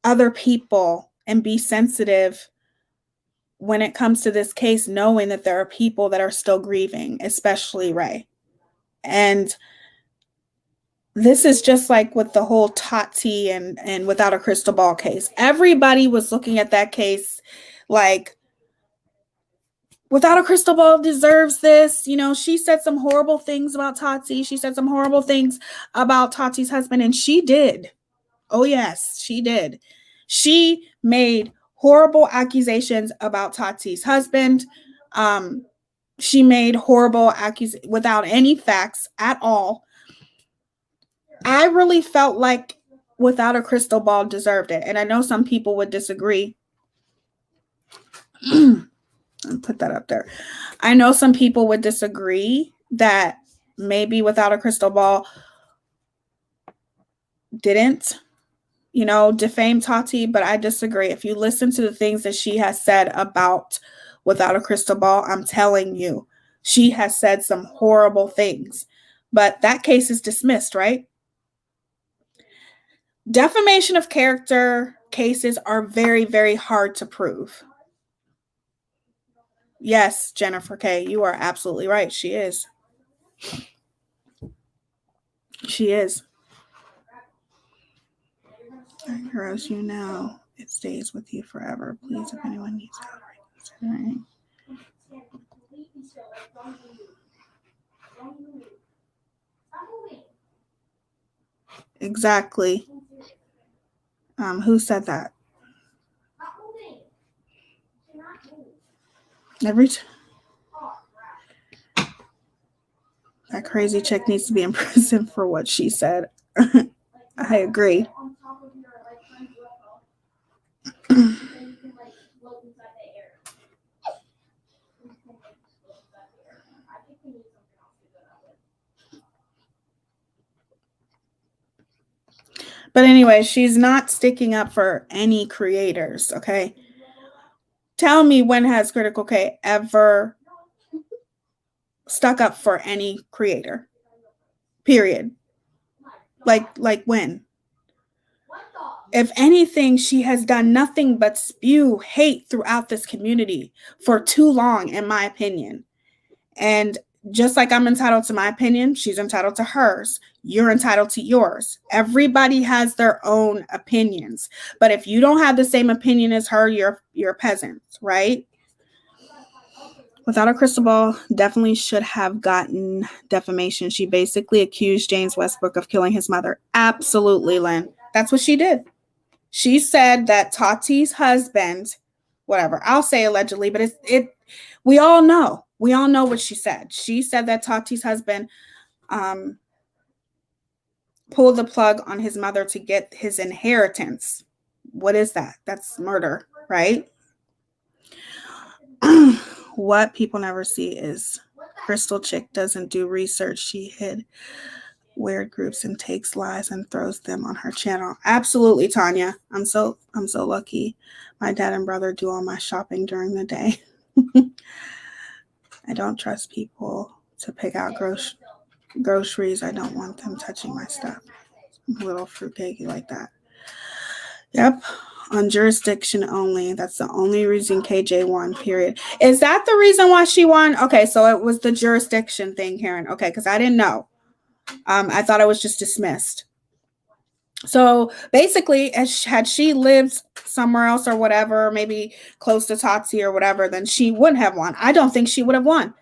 other people and be sensitive when it comes to this case, knowing that there are people that are still grieving, especially Ray. And this is just like with the whole Tati and Without a Crystal Ball case. Everybody was looking at that case like, Without a Crystal Ball deserves this. She said some horrible things about Tati. She said some horrible things about Tati's husband, and she did. Oh, yes, she did. She made horrible accusations about Tati's husband. She made horrible accusations without any facts at all. I really felt like Without a Crystal Ball deserved it. And I know some people would disagree. And put that up there. I know some people would disagree that maybe Without a Crystal Ball didn't, defame Tati, but I disagree. If you listen to the things that she has said about Without a Crystal Ball, I'm telling you, she has said some horrible things. But that case is dismissed, right? Defamation of character cases are very, very hard to prove. Yes, Jennifer K., you are absolutely right. She is. She is. I heroes you know It stays with you forever. Please, if anyone needs help reconsidering. Exactly. Who said that? That crazy chick needs to be in prison for what she said. I agree. But anyway, she's not sticking up for any creators, okay? Tell me, when has Critical K ever stuck up for any creator? Period. Like when? If anything, she has done nothing but spew hate throughout this community for too long, in my opinion. And just like I'm entitled to my opinion, she's entitled to hers. You're entitled to yours. Everybody has their own opinions. But if you don't have the same opinion as her, you're a peasant, right? Without a crystal ball, definitely should have gotten defamation. She basically accused James Westbrook of killing his mother. Absolutely, Lynn. That's what she did. She said that Tati's husband, whatever, I'll say allegedly, but we all know. We all know what she said. She said that Tati's husband pulled the plug on his mother to get his inheritance. What is that? That's murder, right? What people never see is Crystal Chick doesn't do research. She hid weird groups and takes lies and throws them on her channel. Absolutely, Tanya. I'm so lucky. My dad and brother do all my shopping during the day. I don't trust people to pick out groceries. I don't want them touching my stuff. I'm a little fruitcakey like that. Yep. On jurisdiction only. That's the only reason KJ won, period. Is that the reason why she won? Okay, so it was the jurisdiction thing, Karen. Okay, because I didn't know. I thought it was just dismissed. So basically, had she lived somewhere else or whatever, maybe close to Tati or whatever, then she wouldn't have won. I don't think she would have won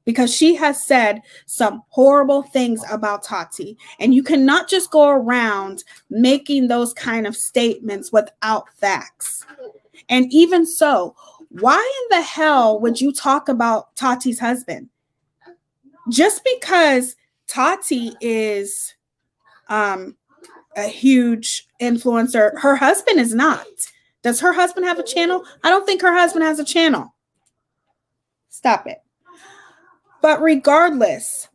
because she has said some horrible things about Tati. And you cannot just go around making those kind of statements without facts. And even so, why in the hell would you talk about Tati's husband? Just because Tati is a huge influencer, her husband is not. Does her husband have a channel? I don't think her husband has a channel. Stop it. But regardless,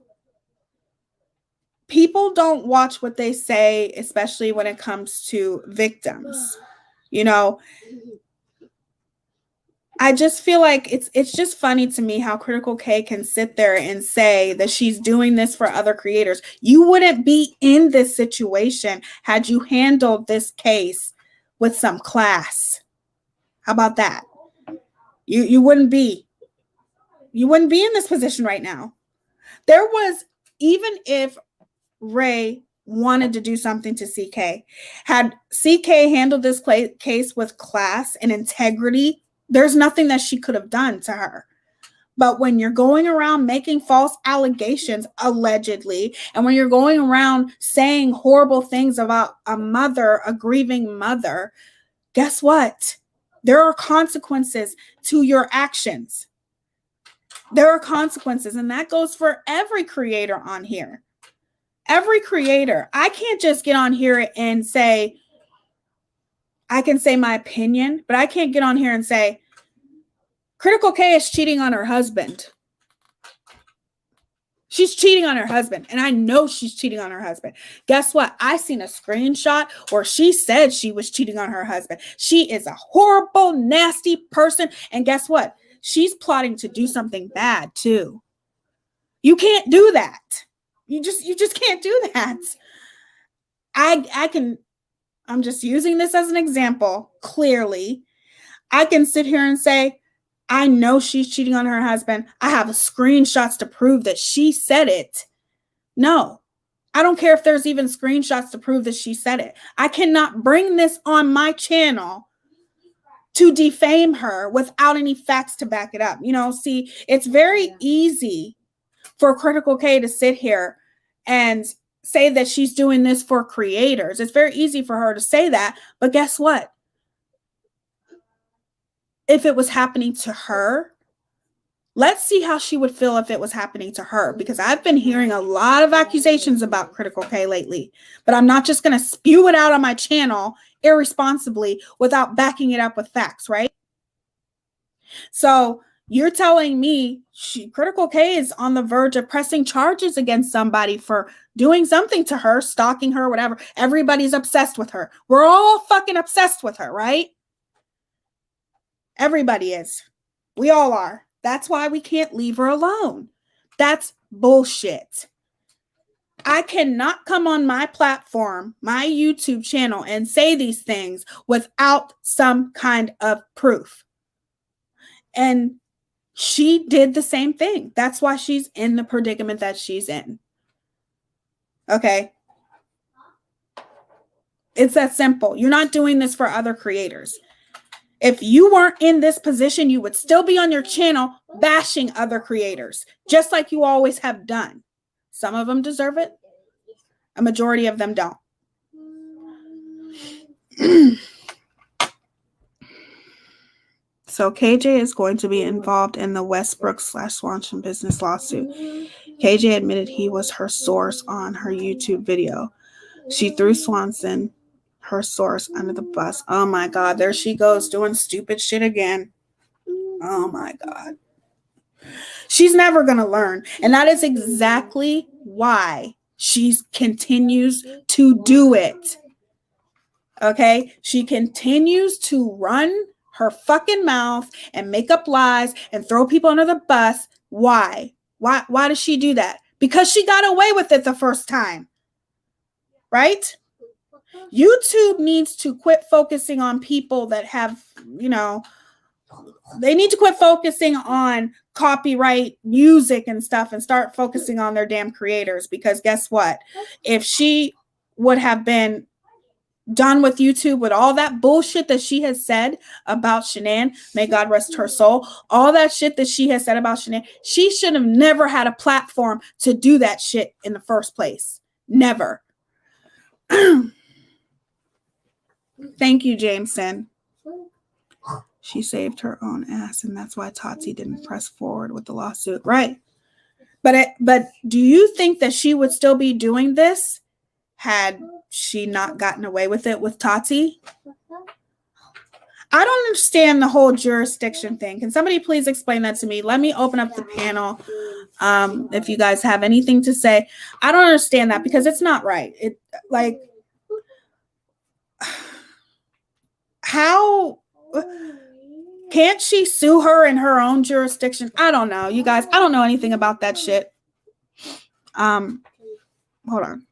people don't watch what they say, especially when it comes to victims. You know, I just feel like it's just funny to me how Critical K can sit there and say that she's doing this for other creators. You wouldn't be in this situation had you handled this case with some class. How about that? You wouldn't be. You wouldn't be in this position right now. There was, even if Ray wanted to do something to CK, had CK handled this case with class and integrity, there's nothing that she could have done to her. But when you're going around making false allegations, allegedly, and when you're going around saying horrible things about a mother, a grieving mother, guess what? There are consequences to your actions. There are consequences, and that goes for every creator on here. Every creator. I can't just get on here and say, I can say my opinion, but I can't get on here and say, Critical K is cheating on her husband. She's cheating on her husband, and I know she's cheating on her husband. Guess what? I seen a screenshot where she said she was cheating on her husband. She is a horrible, nasty person, and guess what? She's plotting to do something bad too. You can't do that. You just can't do that. I'm just using this as an example. Clearly, I can sit here and say, I know she's cheating on her husband. I have screenshots to prove that she said it. No, I don't care if there's even screenshots to prove that she said it. I cannot bring this on my channel to defame her without any facts to back it up. You know, see, it's very easy for Critical K to sit here and say that she's doing this for creators. It's very easy for her to say that, but guess what? If it was happening to her, let's see how she would feel if it was happening to her, because I've been hearing a lot of accusations about Critical K lately, but I'm not just going to spew it out on my channel irresponsibly without backing it up with facts, right? So you're telling me Critical K is on the verge of pressing charges against somebody for doing something to her, stalking her, whatever. Everybody's obsessed with her. We're all fucking obsessed with her, right? Everybody is. We all are. That's why we can't leave her alone. That's bullshit. I cannot come on my platform, my YouTube channel, and say these things without some kind of proof. And she did the same thing. That's why she's in the predicament that she's in. Okay? It's that simple. You're not doing this for other creators. If you weren't in this position, you would still be on your channel bashing other creators, just like you always have done. Some of them deserve it. A majority of them don't. So KJ is going to be involved in the Westbrook/Swanson business lawsuit. KJ admitted he was her source on her YouTube video. She threw Swanson, her source, under the bus. Oh my God, there she goes doing stupid shit again. Oh my God. She's never going to learn. And that is exactly why she continues to do it. Okay? She continues to run her fucking mouth and make up lies and throw people under the bus. Why? Why does she do that? Because she got away with it the first time. Right? YouTube needs to quit focusing on people that have, you know, they need to quit focusing on copyright music and stuff and start focusing on their damn creators. Because guess what? If she would have been done with YouTube with all that bullshit that she has said about Shanann, may God rest her soul, all that shit that she has said about Shanann, she should have never had a platform to do that shit in the first place. Never. Thank you, Jameson. She saved her own ass, and that's why Tati didn't press forward with the lawsuit. Right. But do you think that she would still be doing this had she not gotten away with it with Tati? I don't understand the whole jurisdiction thing. Can somebody please explain that to me? Let me open up the panel. If you guys have anything to say. I don't understand that because it's not right. It like how can't she sue her in her own jurisdiction? I don't know, you guys. I don't know anything about that shit. Hold on.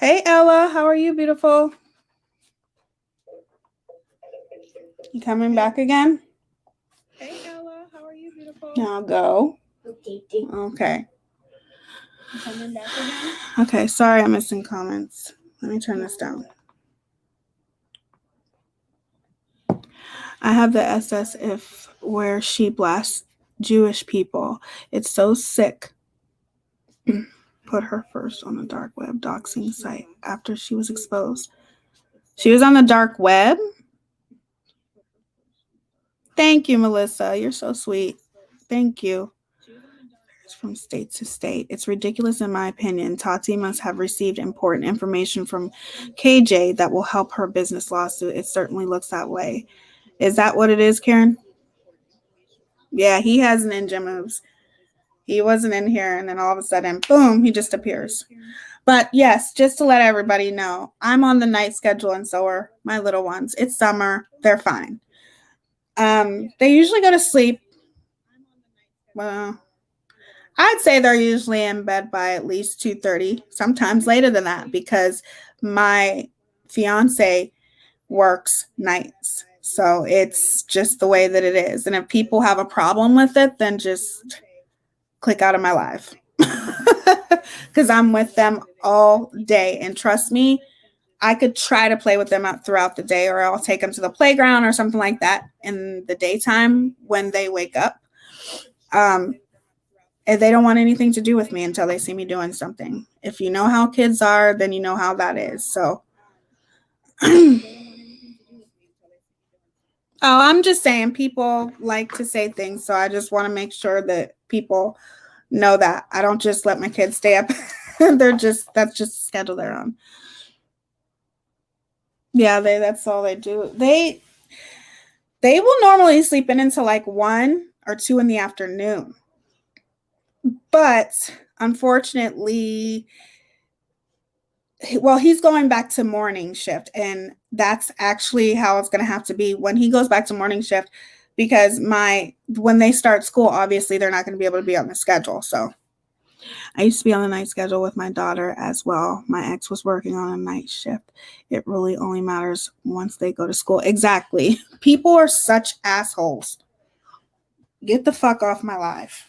Hey Ella, how are you, beautiful? You coming back again? Hey Ella, how are you, beautiful? Now go. Okay. You coming back again? Okay, sorry I'm missing comments. Let me turn this down. I have the SS if where she blasts Jewish people. It's so sick. Put her first on the dark web doxing site after she was exposed. She was on the dark web? Thank you, Melissa. You're so sweet. Thank you. It's from state to state. It's ridiculous in my opinion. Tati must have received important information from KJ that will help her business lawsuit. It certainly looks that way. Is that what it is, Karen? Yeah, he has ninja moves. He wasn't in here, and then all of a sudden, boom, he just appears. But yes, just to let everybody know, I'm on the night schedule, and so are my little ones. It's summer. They're fine. They usually go to sleep. Well, I'd say they're usually in bed by at least 2:30, sometimes later than that, because my fiance works nights. So it's just the way that it is. And if people have a problem with it, then just click out of my life. Because I'm with them all day. And trust me, I could try to play with them throughout the day, or I'll take them to the playground or something like that in the daytime when they wake up. And they don't want anything to do with me until they see me doing something. If you know how kids are, then you know how that is. So, oh, I'm just saying people like to say things. So I just want to make sure that people know that I don't just let my kids stay up. That's just a schedule they're on. Yeah, that's all they do. They will normally sleep in until like 1 or 2 in the afternoon. But unfortunately, well, he's going back to morning shift, and that's actually how it's going to have to be when he goes back to morning shift, because when they start school, obviously they're not going to be able to be on the schedule. So I used to be on the night schedule with my daughter as well. My ex was working on a night shift. It really only matters once they go to school. Exactly. People are such assholes. Get the fuck off my life.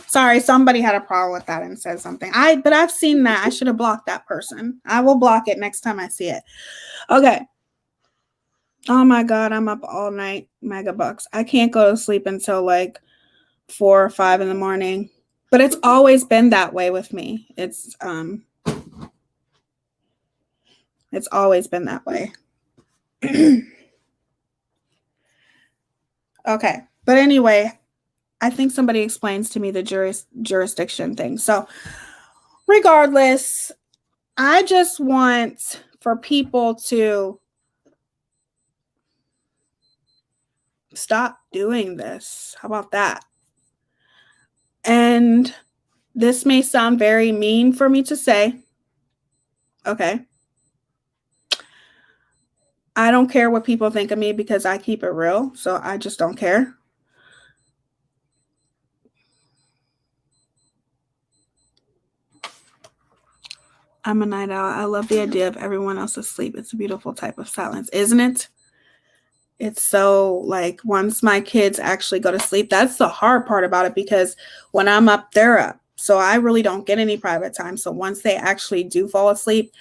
Sorry, somebody had a problem with that and said something. But I've seen that. I should have blocked that person. I will block it next time I see it. Okay. Oh my God, I'm up all night. Megabucks. I can't go to sleep until like 4 or 5 in the morning. But it's always been that way with me. It's always been that way. Okay. But anyway, I think somebody explains to me the jurisdiction thing. So regardless, I just want for people to stop doing this. How about that? And this may sound very mean for me to say. Okay. I don't care what people think of me because I keep it real. So I just don't care. I'm a night owl. I love the idea of everyone else asleep. It's a beautiful type of silence, isn't it? It's so like once my kids actually go to sleep, that's the hard part about it, because when I'm up, they're up. So I really don't get any private time. So once they actually do fall asleep,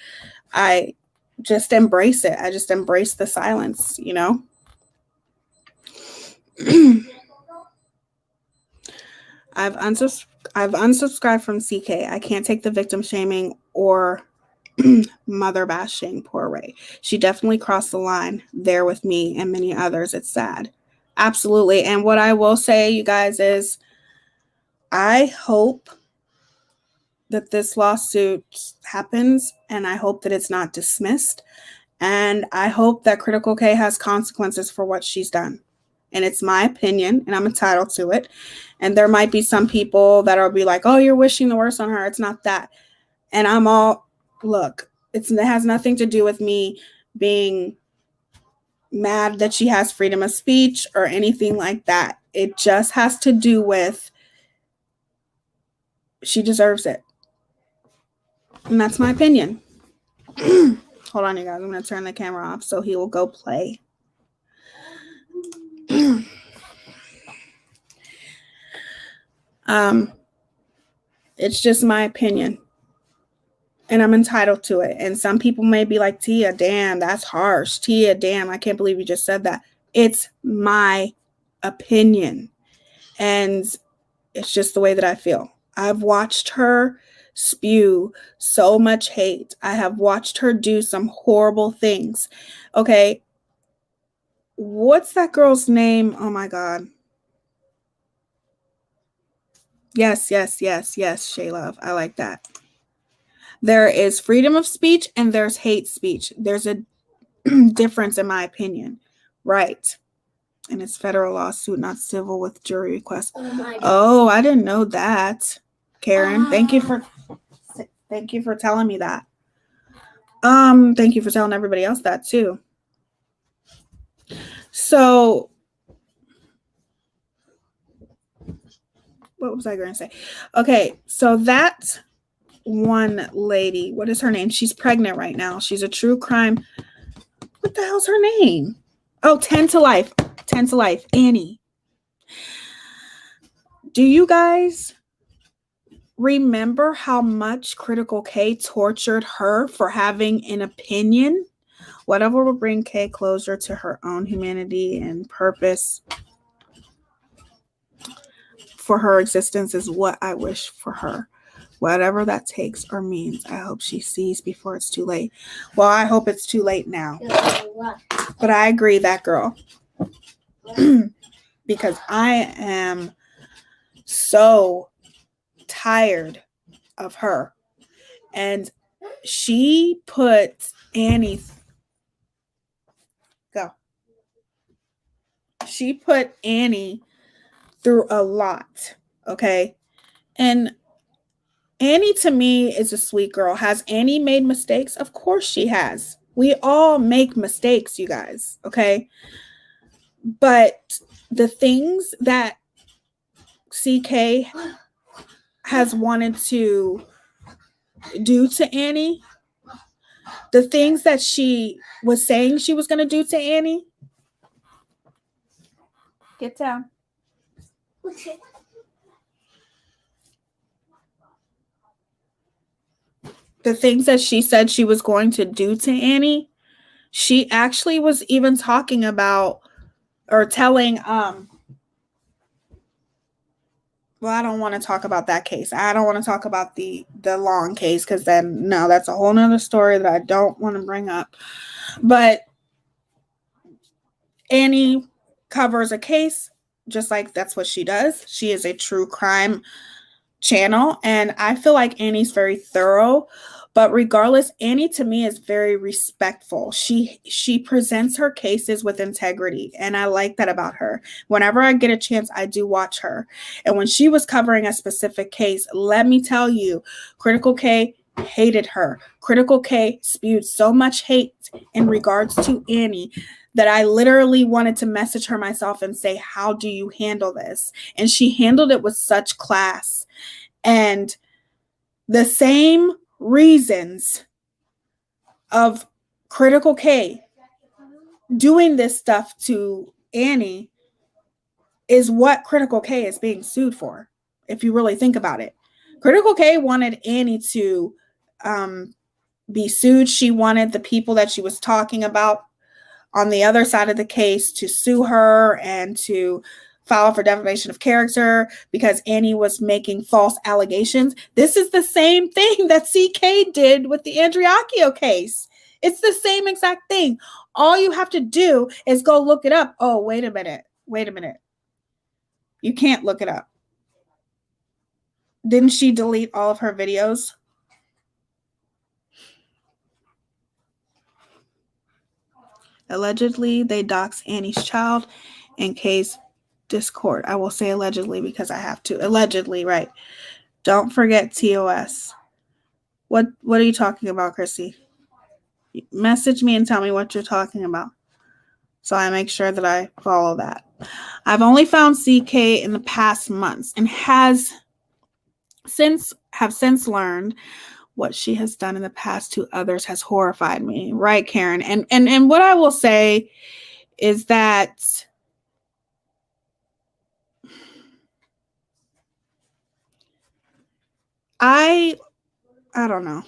I just embrace it. I just embrace the silence, you know? I've unsubscribed from CK. I can't take the victim shaming or mother bashing. Poor Ray. She definitely crossed the line there with me and many others. It's sad. Absolutely. And what I will say, you guys, is I hope that this lawsuit happens, and I hope that it's not dismissed. And I hope that Critical K has consequences for what she's done. And it's my opinion, and I'm entitled to it. And there might be some people that will be like, oh, you're wishing the worst on her. It's not that. And I'm all, look, it has nothing to do with me being mad that she has freedom of speech or anything like that. It just has to do with she deserves it. And that's my opinion. Hold on, you guys. I'm going to turn the camera off so he will go play. It's just my opinion, and I'm entitled to it. And some people may be like, Tia, damn, that's harsh. Tia, damn, I can't believe you just said that. It's my opinion. And it's just the way that I feel. I've watched her spew so much hate. I have watched her do some horrible things. Okay. What's that girl's name? Oh my God. Yes, Shay Love. I like that. There is freedom of speech and there's hate speech. There's a difference, in my opinion. Right. And it's federal lawsuit, not civil, with jury request. Oh my God. Oh, I didn't know that. Karen, thank you for telling me that. Thank you for telling everybody else that too. So what was I going to say? Okay, so that one lady, what is her name? She's pregnant right now. She's a true crime. What the hell's her name? Oh, 10 to Life. 10 to Life. Annie. Do you guys remember how much Critical K tortured her for having an opinion? Whatever will bring K closer to her own humanity and purpose for her existence is what I wish for her. Whatever that takes or means, I hope she sees before it's too late. Well, I hope it's too late now. But I agree, that girl. Because I am so tired of her. And she put Annie... She put Annie through a lot, okay? And Annie, to me, is a sweet girl. Has Annie made mistakes? Of course she has. We all make mistakes, you guys, okay? But the things that CK has wanted to do to Annie, the things that she was saying she was going to do to Annie, get down. The things that she said she was going to do to Annie, she actually was even talking about or telling, well, I don't want to talk about that case. I don't want to talk about the long case because then, no, that's a whole nother story that I don't want to bring up. But Annie covers a case just like that's what she does. She is a true crime channel, and I feel like Annie's very thorough. But regardless, Annie to me is very respectful. She presents her cases with integrity, and I like that about her. Whenever I get a chance, I do watch her. And when she was covering a specific case, let me tell you, Critical K hated her. Critical K spewed so much hate in regards to Annie that I literally wanted to message her myself and say, how do you handle this? And she handled it with such class. And the same reasons of Critical K doing this stuff to Annie is what Critical K is being sued for, if you really think about it. Critical K wanted Annie to be sued. She wanted the people that she was talking about on the other side of the case to sue her and to file for defamation of character because Annie was making false allegations. This is the same thing that CK did with the Andriacchio case. It's the same exact thing. All you have to do is go look it up. Oh, wait a minute. You can't look it up. Didn't she delete all of her videos? Allegedly, they doxed Annie's child in case Discord. I will say allegedly because I have to. Allegedly, right. Don't forget TOS. What are you talking about, Chrissy? Message me and tell me what you're talking about, so I make sure that I follow that. I've only found CK in the past months and have since learned what she has done in the past to others has horrified me. Right, Karen? And what I will say is that I don't know.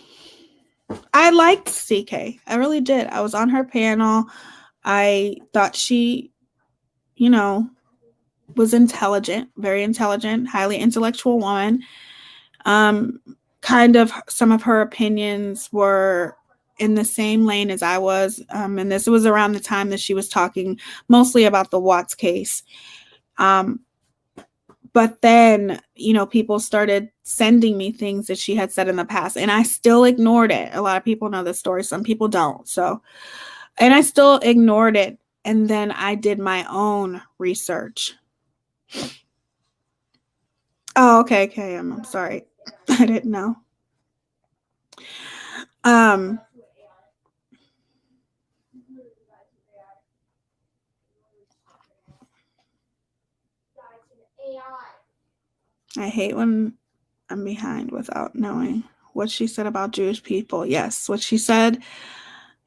I liked CK. I really did. I was on her panel. I thought she, was intelligent, very intelligent, highly intellectual woman. Kind of some of her opinions were in the same lane as I was. And this was around the time that she was talking mostly about the Watts case. But then, people started sending me things that she had said in the past, and I still ignored it. A lot of people know this story, some people don't. And I still ignored it. And then I did my own research. Oh, okay. I'm sorry. I didn't know. I hate when I'm behind without knowing what she said about Jewish people. Yes, what she said,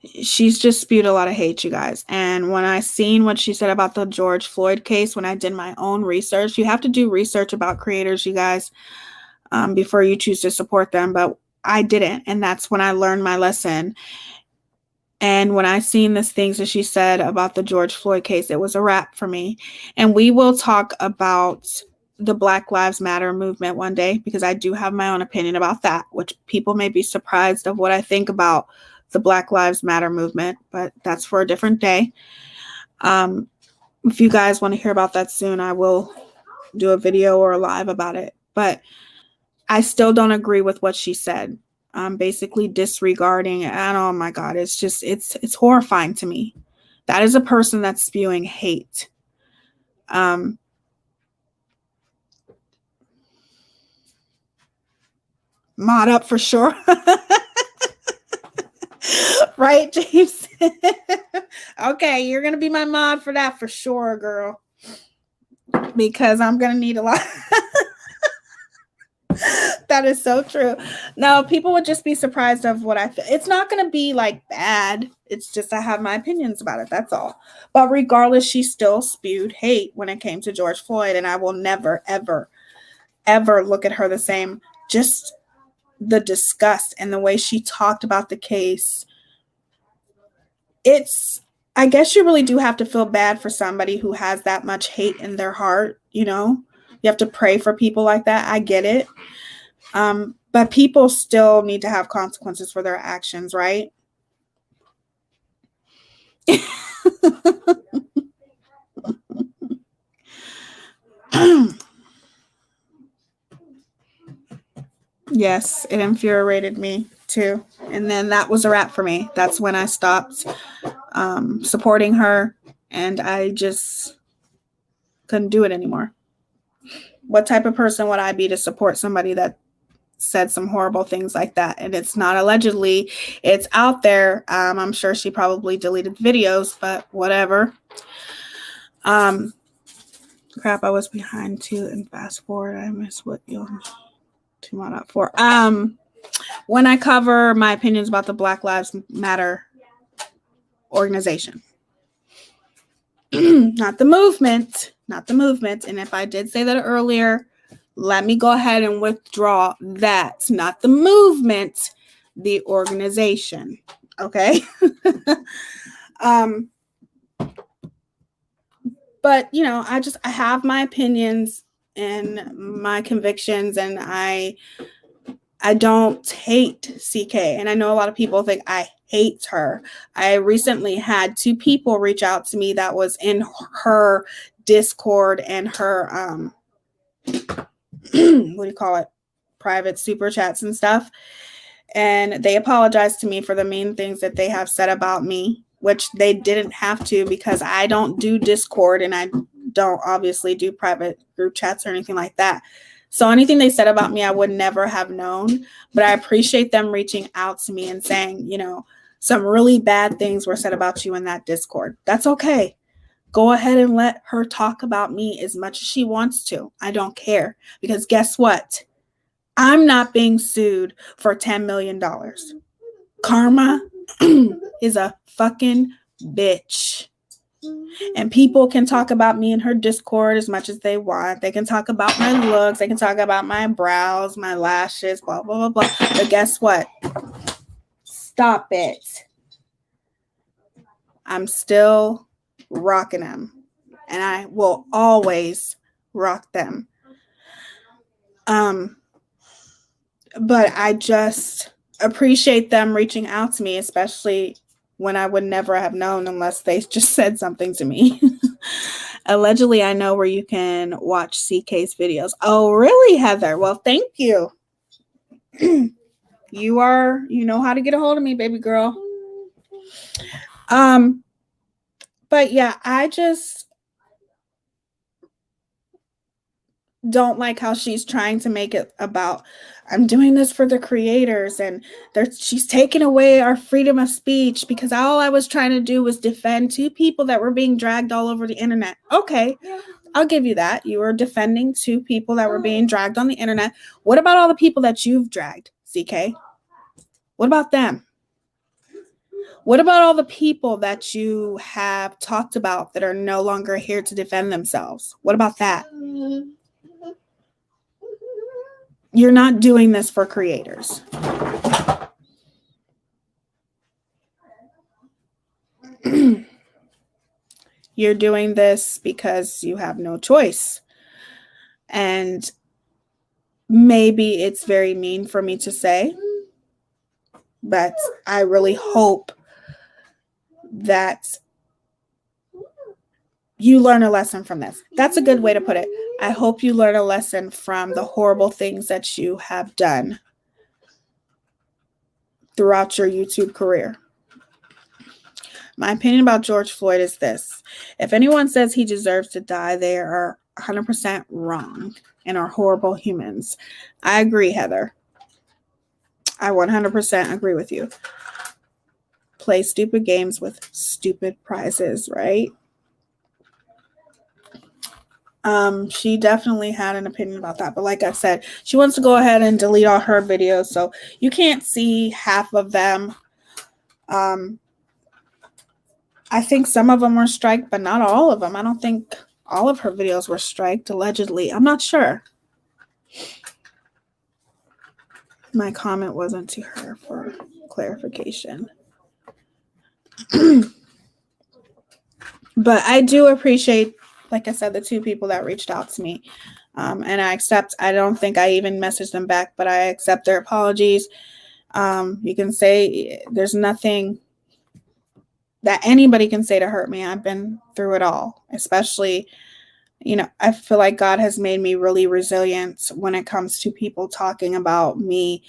she's just spewed a lot of hate, you guys. And when I seen what she said about the George Floyd case, when I did my own research, you have to do research about creators, you guys, before you choose to support them. But I didn't. And that's when I learned my lesson. And when I seen these things that she said about the George Floyd case, it was a wrap for me. And we will talk about the Black Lives Matter movement one day, because I do have my own opinion about that, which people may be surprised of what I think about the Black Lives Matter movement, but that's for a different day. If you guys want to hear about that soon, I will do a video or a live about it. But I still don't agree with what she said. Basically disregarding, and oh my God, it's horrifying to me. That is a person that's spewing hate. Mod up for sure. Right, James? Okay, you're going to be my mod for that for sure, girl. Because I'm going to need a lot. That is so true. No, people would just be surprised of what I feel. It's not going to be like bad. It's just I have my opinions about it. That's all. But regardless, she still spewed hate when it came to George Floyd. And I will never, ever, ever look at her the same. Just the disgust and the way she talked about the case. I guess you really do have to feel bad for somebody who has that much hate in their heart. You have to pray for people like that. I get it. But people still need to have consequences for their actions, right? Yes, it infuriated me too. And then that was a wrap for me. That's when I stopped supporting her, and I just couldn't do it anymore. What type of person would I be to support somebody that said some horrible things like that? And it's not allegedly, it's out there. I'm sure she probably deleted videos, but whatever. Crap, I was behind too, and fast forward, I missed what you'll too on up for. When I cover my opinions about the Black Lives Matter organization. Not the movement. And if I did say that earlier, let me go ahead and withdraw that. Not the movement, the organization. Okay. But I have my opinions and my convictions, and I don't hate CK. And I know a lot of people think I hate her. I recently had 2 people reach out to me that was in her Discord and her what do you call it? Private super chats and stuff. And they apologized to me for the mean things that they have said about me, which they didn't have to, because I don't do Discord and I don't obviously do private group chats or anything like that. So anything they said about me, I would never have known. But I appreciate them reaching out to me and saying, some really bad things were said about you in that Discord. That's okay. Go ahead and let her talk about me as much as she wants to. I don't care. Because guess what? I'm not being sued for $10 million. Karma is a fucking bitch. And people can talk about me in her Discord as much as they want. They can talk about my looks. They can talk about my brows, my lashes, blah, blah, blah, blah. But guess what? Stop it. I'm still rocking them. and I will always rock them. But I just appreciate them reaching out to me, especially when I would never have known unless they just said something to me. Allegedly, I know where you can watch CK's videos. Oh, really, Heather? Well, thank you. You know how to get a hold of me, baby girl. But yeah, I just don't like how she's trying to make it about, I'm doing this for the creators, and she's taking away our freedom of speech, because all I was trying to do was defend two people that were being dragged all over the internet. Okay, I'll give you that. You were defending two people that were being dragged on the internet. What about all the people that you've dragged, CK? What about them? What about all the people that you have talked about that are no longer here to defend themselves? What about that? You're not doing this for creators. You're doing this because you have no choice. And maybe it's very mean for me to say, but I really hope that you learn a lesson from this. That's a good way to put it. I hope you learn a lesson from the horrible things that you have done throughout your YouTube career. My opinion about George Floyd is this. If anyone says he deserves to die, they are 100% wrong and are horrible humans. I agree, Heather. I 100% agree with you. Play stupid games with stupid prizes, right? She definitely had an opinion about that. But like I said, she wants to go ahead and delete all her videos, so you can't see half of them. I think some of them were striked, but not all of them. I don't think all of her videos were striked, allegedly. I'm not sure. My comment wasn't to her for clarification. But I do appreciate, like I said, the two people that reached out to me. And I don't think I even messaged them back, but I accept their apologies. You can say there's nothing that anybody can say to hurt me. I've been through it all, especially, I feel like God has made me really resilient when it comes to people talking about me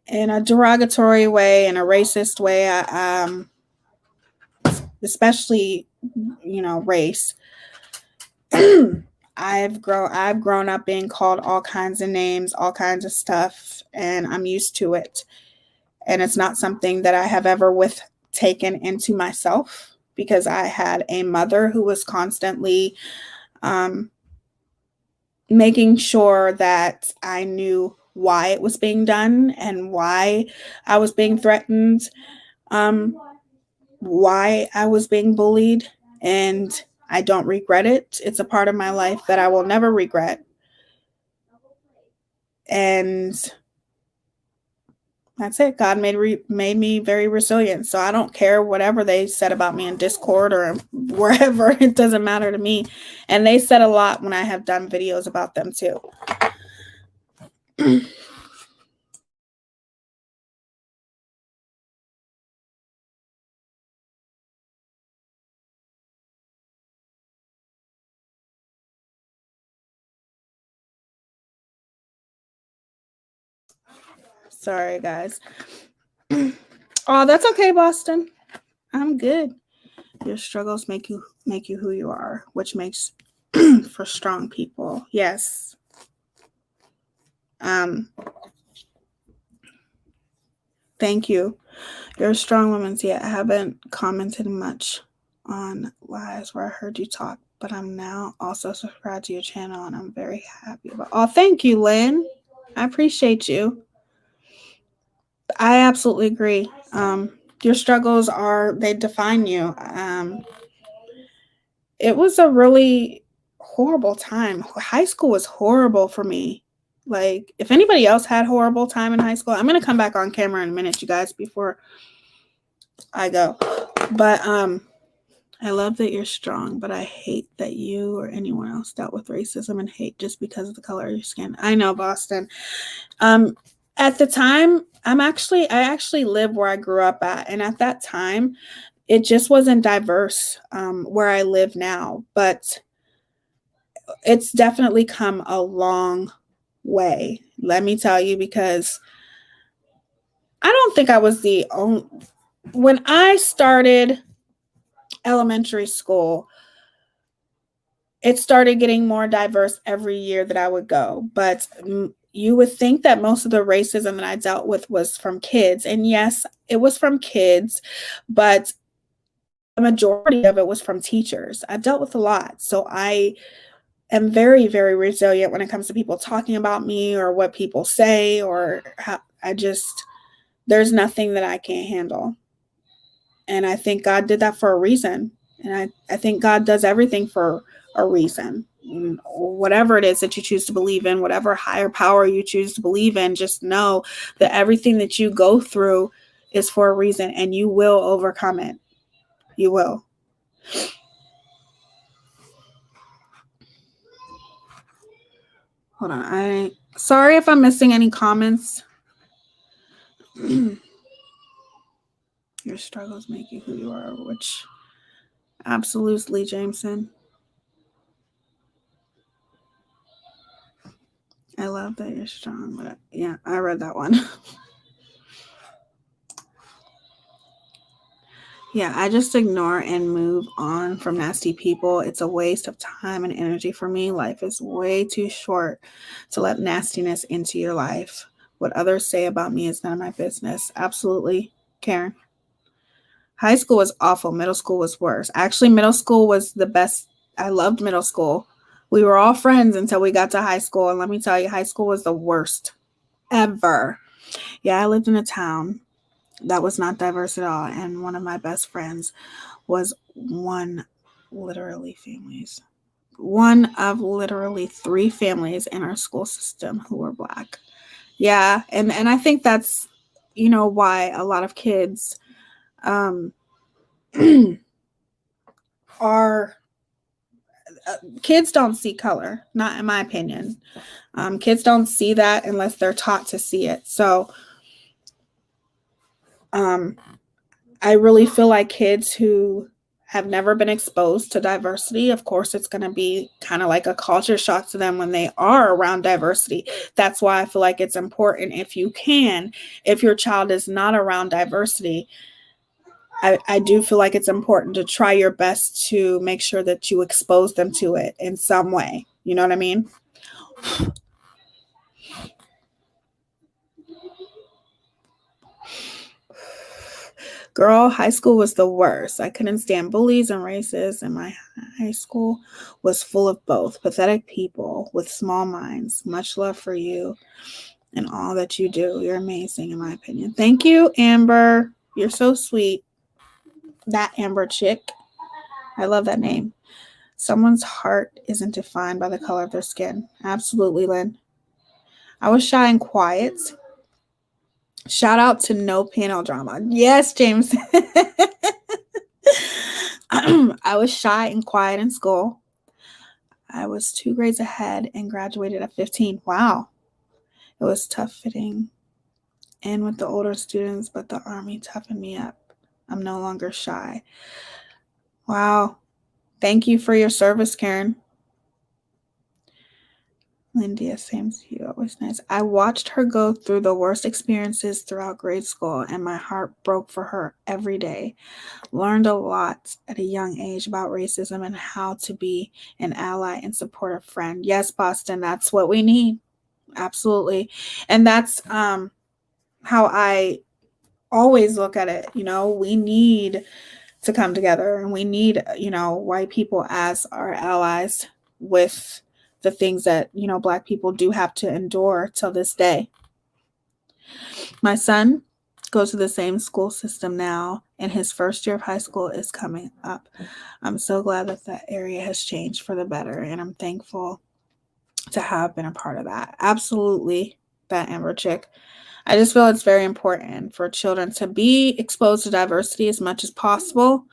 in a derogatory way, in a racist way, especially, race. I've grown up being called all kinds of names, all kinds of stuff, and I'm used to it. And it's not something that I have ever taken into myself, because I had a mother who was constantly making sure that I knew why it was being done and why I was being threatened, why I was being bullied, and I don't regret it. It's a part of my life that I will never regret. And that's it. God made me very resilient. So I don't care whatever they said about me in Discord or wherever. It doesn't matter to me. And they said a lot when I have done videos about them too. Sorry, guys. Oh, that's okay, Boston. I'm good. Your struggles make you who you are, which makes for strong people. Yes. Thank you. You're a strong woman. See, I haven't commented much on lives where I heard you talk, but I'm now also subscribed to your channel, and I'm very happy about. Oh, thank you, Lynn. I appreciate you. I absolutely agree. Your struggles they define you. It was a really horrible time. High school was horrible for me. Like, if anybody else had horrible time in high school, I'm going to come back on camera in a minute, you guys, before I go. But I love that you're strong, but I hate that you or anyone else dealt with racism and hate just because of the color of your skin. I know, Boston. Um, at the time, I actually live where I grew up at, and at that time, it just wasn't diverse where I live now. But it's definitely come a long way. Let me tell you, because I don't think I was the only. When I started elementary school, it started getting more diverse every year that I would go. But you would think that most of the racism that I dealt with was from kids. And yes, it was from kids, but the majority of it was from teachers. I dealt with a lot. So I am very, very resilient when it comes to people talking about me or what people say, or how I just, there's nothing that I can't handle. And I think God did that for a reason. And I think God does everything for a reason. Whatever it is that you choose to believe in, whatever higher power you choose to believe in, just know that everything that you go through is for a reason, and you will overcome it. You will. Hold on. Sorry if I'm missing any comments. Your struggles make you who you are, which absolutely, Jameson. I love that you're strong, but yeah, I read that one. Yeah, I just ignore and move on from nasty people. It's a waste of time and energy for me. Life is way too short to let nastiness into your life. What others say about me is none of my business. Absolutely, Karen. High school was awful. Middle school was worse. Actually, middle school was the best. I loved middle school. We were all friends until we got to high school. And let me tell you, high school was the worst ever. Yeah, I lived in a town that was not diverse at all. And one of my best friends was one of literally three families in our school system who were Black. Yeah. And I think that's, why a lot of kids um, are kids don't see color, not in my opinion. Kids don't see that unless they're taught to see it. So um, I really feel like kids who have never been exposed to diversity, of course, it's going to be kind of like a culture shock to them when they are around diversity. That's why I feel like it's important, if your child is not around diversity, I do feel like it's important to try your best to make sure that you expose them to it in some way. You know what I mean? Girl, high school was the worst. I couldn't stand bullies and racists, and my high school was full of both pathetic people with small minds. Much love for you and all that you do. You're amazing, in my opinion. Thank you, Amber. You're so sweet. That Amber chick. I love that name. Someone's heart isn't defined by the color of their skin. Absolutely, Lynn. I was shy and quiet. Shout out to No Panel Drama. Yes, James. I was shy and quiet in school. I was 2 grades ahead and graduated at 15. Wow. It was tough fitting in with the older students, but the Army toughened me up. I'm no longer shy. Wow. Thank you for your service, Karen. Lindia, same to you. Always nice. I watched her go through the worst experiences throughout grade school, and my heart broke for her every day. Learned a lot at a young age about racism and how to be an ally and support a friend. Yes, Boston, that's what we need. Absolutely. And that's how I always look at it. We need to come together, and we need, white people as our allies with the things that, Black people do have to endure till this day. My son goes to the same school system now, and his first year of high school is coming up. I'm so glad that that area has changed for the better, and I'm thankful to have been a part of that. Absolutely, that Amber chick. I just feel it's very important for children to be exposed to diversity as much as possible.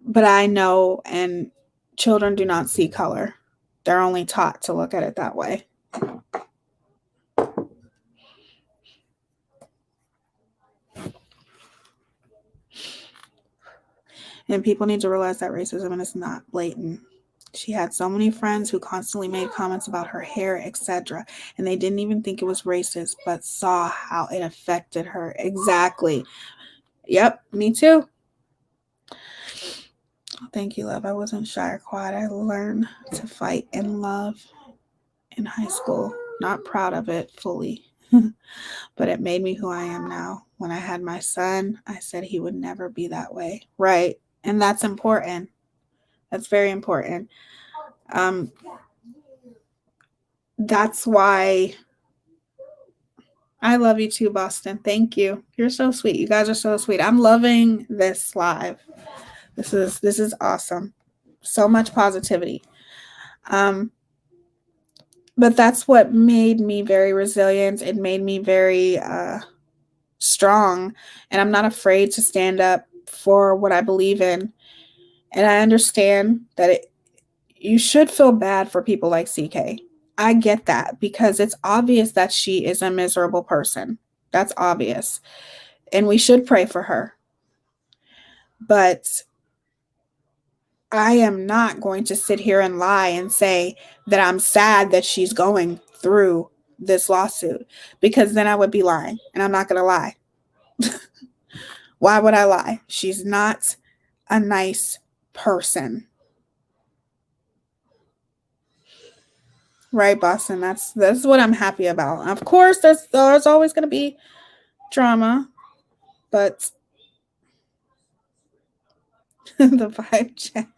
But I know, and children do not see color. They're only taught to look at it that way. And people need to realize that racism is not blatant. She had so many friends who constantly made comments about her hair, etc. And they didn't even think it was racist, but saw how it affected her. Exactly. Yep, me too. Thank you, love. I wasn't shy or quiet. I learned to fight in love in high school. Not proud of it fully, but it made me who I am now. When I had my son, I said he would never be that way. Right. And that's important. That's very important. Um, that's why I love you too, Boston. Thank you. You're so sweet. You guys are so sweet. I'm loving this live. This is awesome. So much positivity. But that's what made me very resilient. It made me very strong, and I'm not afraid to stand up for what I believe in. And I understand that you should feel bad for people like CK. I get that because it's obvious that she is a miserable person. That's obvious. And we should pray for her. But I am not going to sit here and lie and say that I'm sad that she's going through this lawsuit, because then I would be lying, and I'm not going to lie. Why would I lie? She's not a nice person. Right, Boston? That's what I'm happy about. Of course, there's always going to be drama, but the vibe check.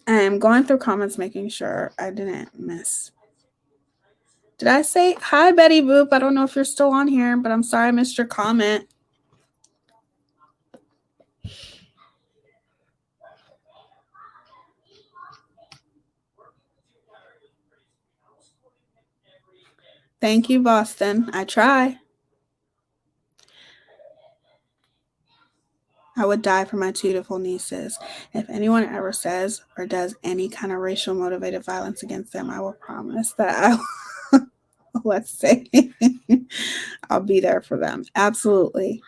I am going through comments, making sure I didn't miss. Did I say hi, Betty Boop? I don't know if you're still on here, but I'm sorry I missed your comment. Thank you, Boston. I try. I would die for my two beautiful nieces. If anyone ever says or does any kind of racial motivated violence against them, I will promise that I will, let's say, I'll be there for them. Absolutely.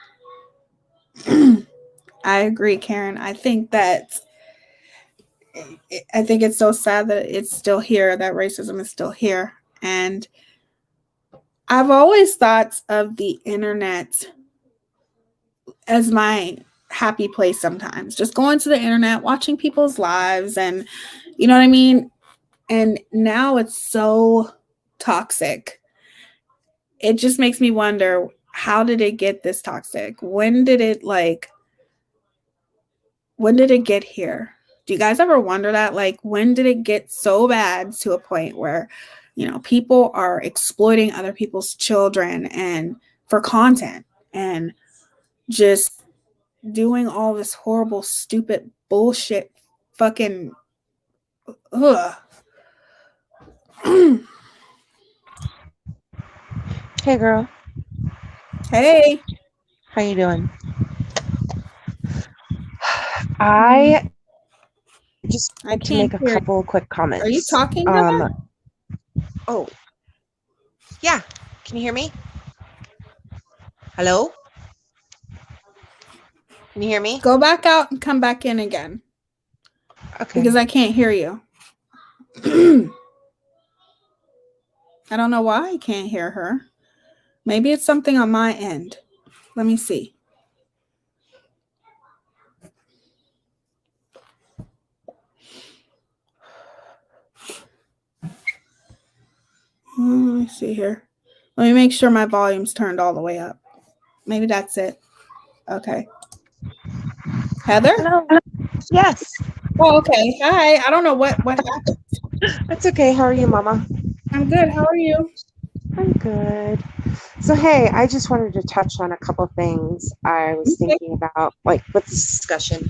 I agree, Karen. I think it's so sad that it's still here, that racism is still here. And I've always thought of the internet as my happy place sometimes. Just going to the internet, watching people's lives, and you know what I mean? And now it's so toxic. It just makes me wonder, how did it get this toxic? When did it get here? Do you guys ever wonder that? Like, when did it get so bad to a point where, people are exploiting other people's children and for content and just doing all this horrible, stupid bullshit fucking ugh. Hey girl. Hey. How you doing? I just want to make a couple quick comments. Are you talking to Oh. Yeah. Can you hear me? Hello? Can you hear me? Go back out and come back in again. Okay. Because I can't hear you. I don't know why I can't hear her. Maybe it's something on my end. Let me see. Let me see here. Let me make sure my volume's turned all the way up. Maybe that's it. Okay. Heather? Hello. Yes. Oh, okay. Hi. I don't know what happened. That's okay. How are you, Mama? I'm good. How are you? I'm good. So, hey, I just wanted to touch on a couple things I was thinking about, like, with this discussion.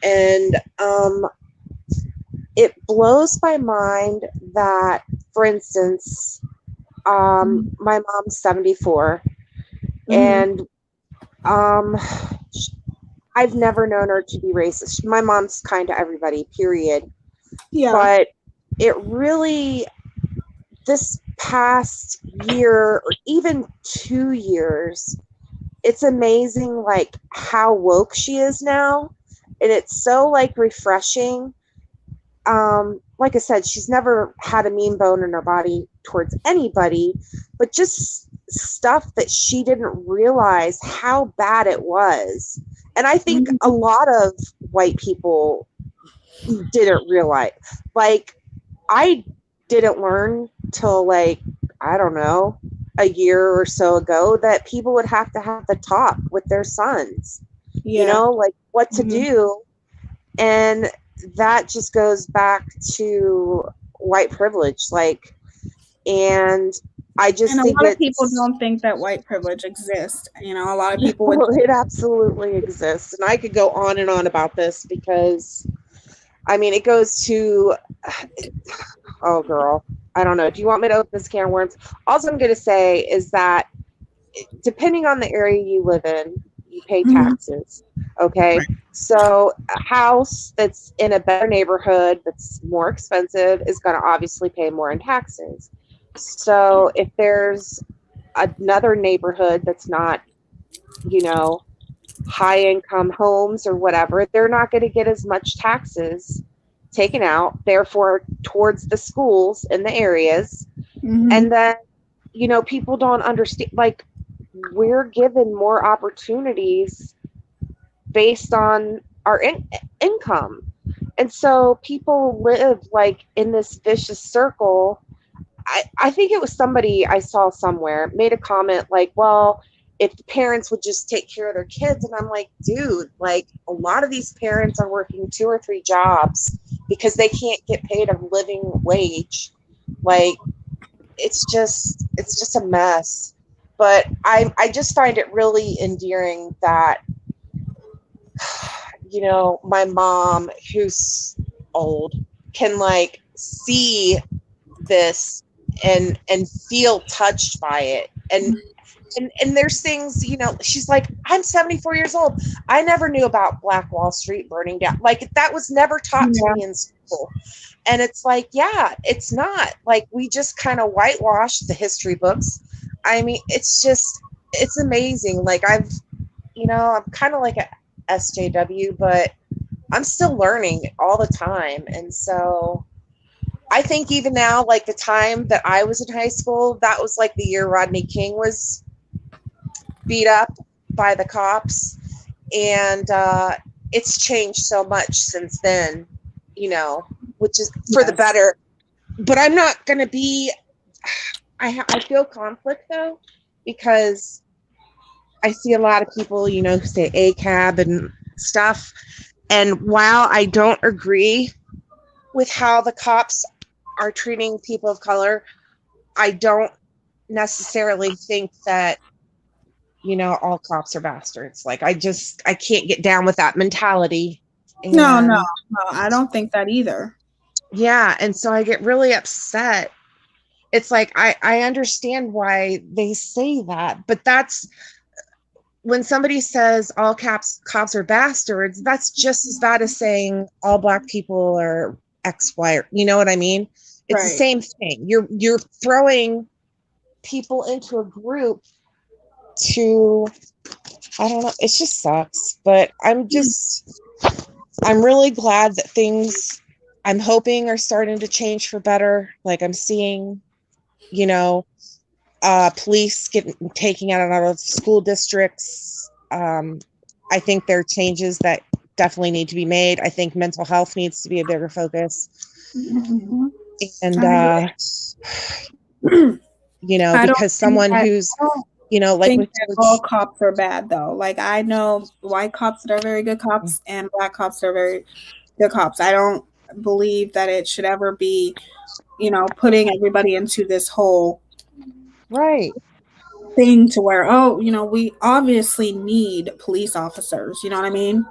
And it blows my mind that, for instance, my mom's 74, Mm-hmm. and um, I've never known her to be racist. My mom's kind to everybody, period. Yeah. But it really, this past year or even 2 years, it's amazing like how woke she is now. And it's so like refreshing. Like I said, she's never had a mean bone in her body towards anybody, but just stuff that she didn't realize how bad it was. And I think a Mm-hmm. lot of white people didn't realize. Like, I didn't learn till like, I don't know, a year or so ago that people would have to have the talk with their sons, Yeah. like what to Mm-hmm. do. And that just goes back to white privilege. Like, and I And just a think lot of people it's, don't think that white privilege exists. A lot of people would. well, it absolutely exists. And I could go on and on about this because, I mean, it goes to, oh, girl, I don't know. Do you want me to open this can of worms? All I'm going to say is that depending on the area you live in, you pay Mhm. taxes. Okay. Right. So a house that's in a better neighborhood that's more expensive is going to obviously pay more in taxes. So if there's another neighborhood that's not, you know, high income homes or whatever, they're not going to get as much taxes taken out, therefore, towards the schools in the areas. Mm-hmm. And then, people don't understand, like, we're given more opportunities based on our income. And so people live like in this vicious circle. I think it was somebody I saw somewhere made a comment like, well, if the parents would just take care of their kids. And I'm like, dude, like a lot of these parents are working 2 or 3 jobs because they can't get paid a living wage. Like, it's just a mess. But I just find it really endearing that my mom, who's old, can like see this and feel touched by it. And there's things, she's like, I'm 74 years old. I never knew about Black Wall Street burning down. Like, that was never taught to Yeah. me in school. And it's like, yeah, it's not. Like, we just kind of whitewash the history books. I mean, it's amazing. Like, I'm kind of like a SJW, but I'm still learning all the time. And so I think even now, like the time that I was in high school, that was like the year Rodney King was beat up by the cops. And it's changed so much since then, which is for the Yes. better. But I'm not going to be, I feel conflict though, because I see a lot of people, who say ACAB and stuff. And while I don't agree with how the cops are treating people of color, I don't necessarily think that, all cops are bastards. Like, I can't get down with that mentality. No, no, And no. I don't think that either. yeah, and so I get really upset. It's like, I understand why they say that, but that's when somebody says all cops are bastards, that's just as bad as saying all Black people are X, Y, or, you know what I mean? It's the Right. same thing. You're throwing people into a group to, I don't know, it just sucks. But I'm really glad that things, I'm hoping, are starting to change for better. Like, I'm seeing, you know, police taking out of school districts. I think there are changes that definitely need to be made. I think mental health needs to be a bigger focus. Mhm. And, I agree. I don't because think someone that who's, I don't like think with that all Coach, cops are bad though. Like I know white cops that are very good cops and black cops that are very good cops. I don't believe that it should ever be, putting everybody into this whole right, thing to where, oh, we obviously need police officers. You know what I mean?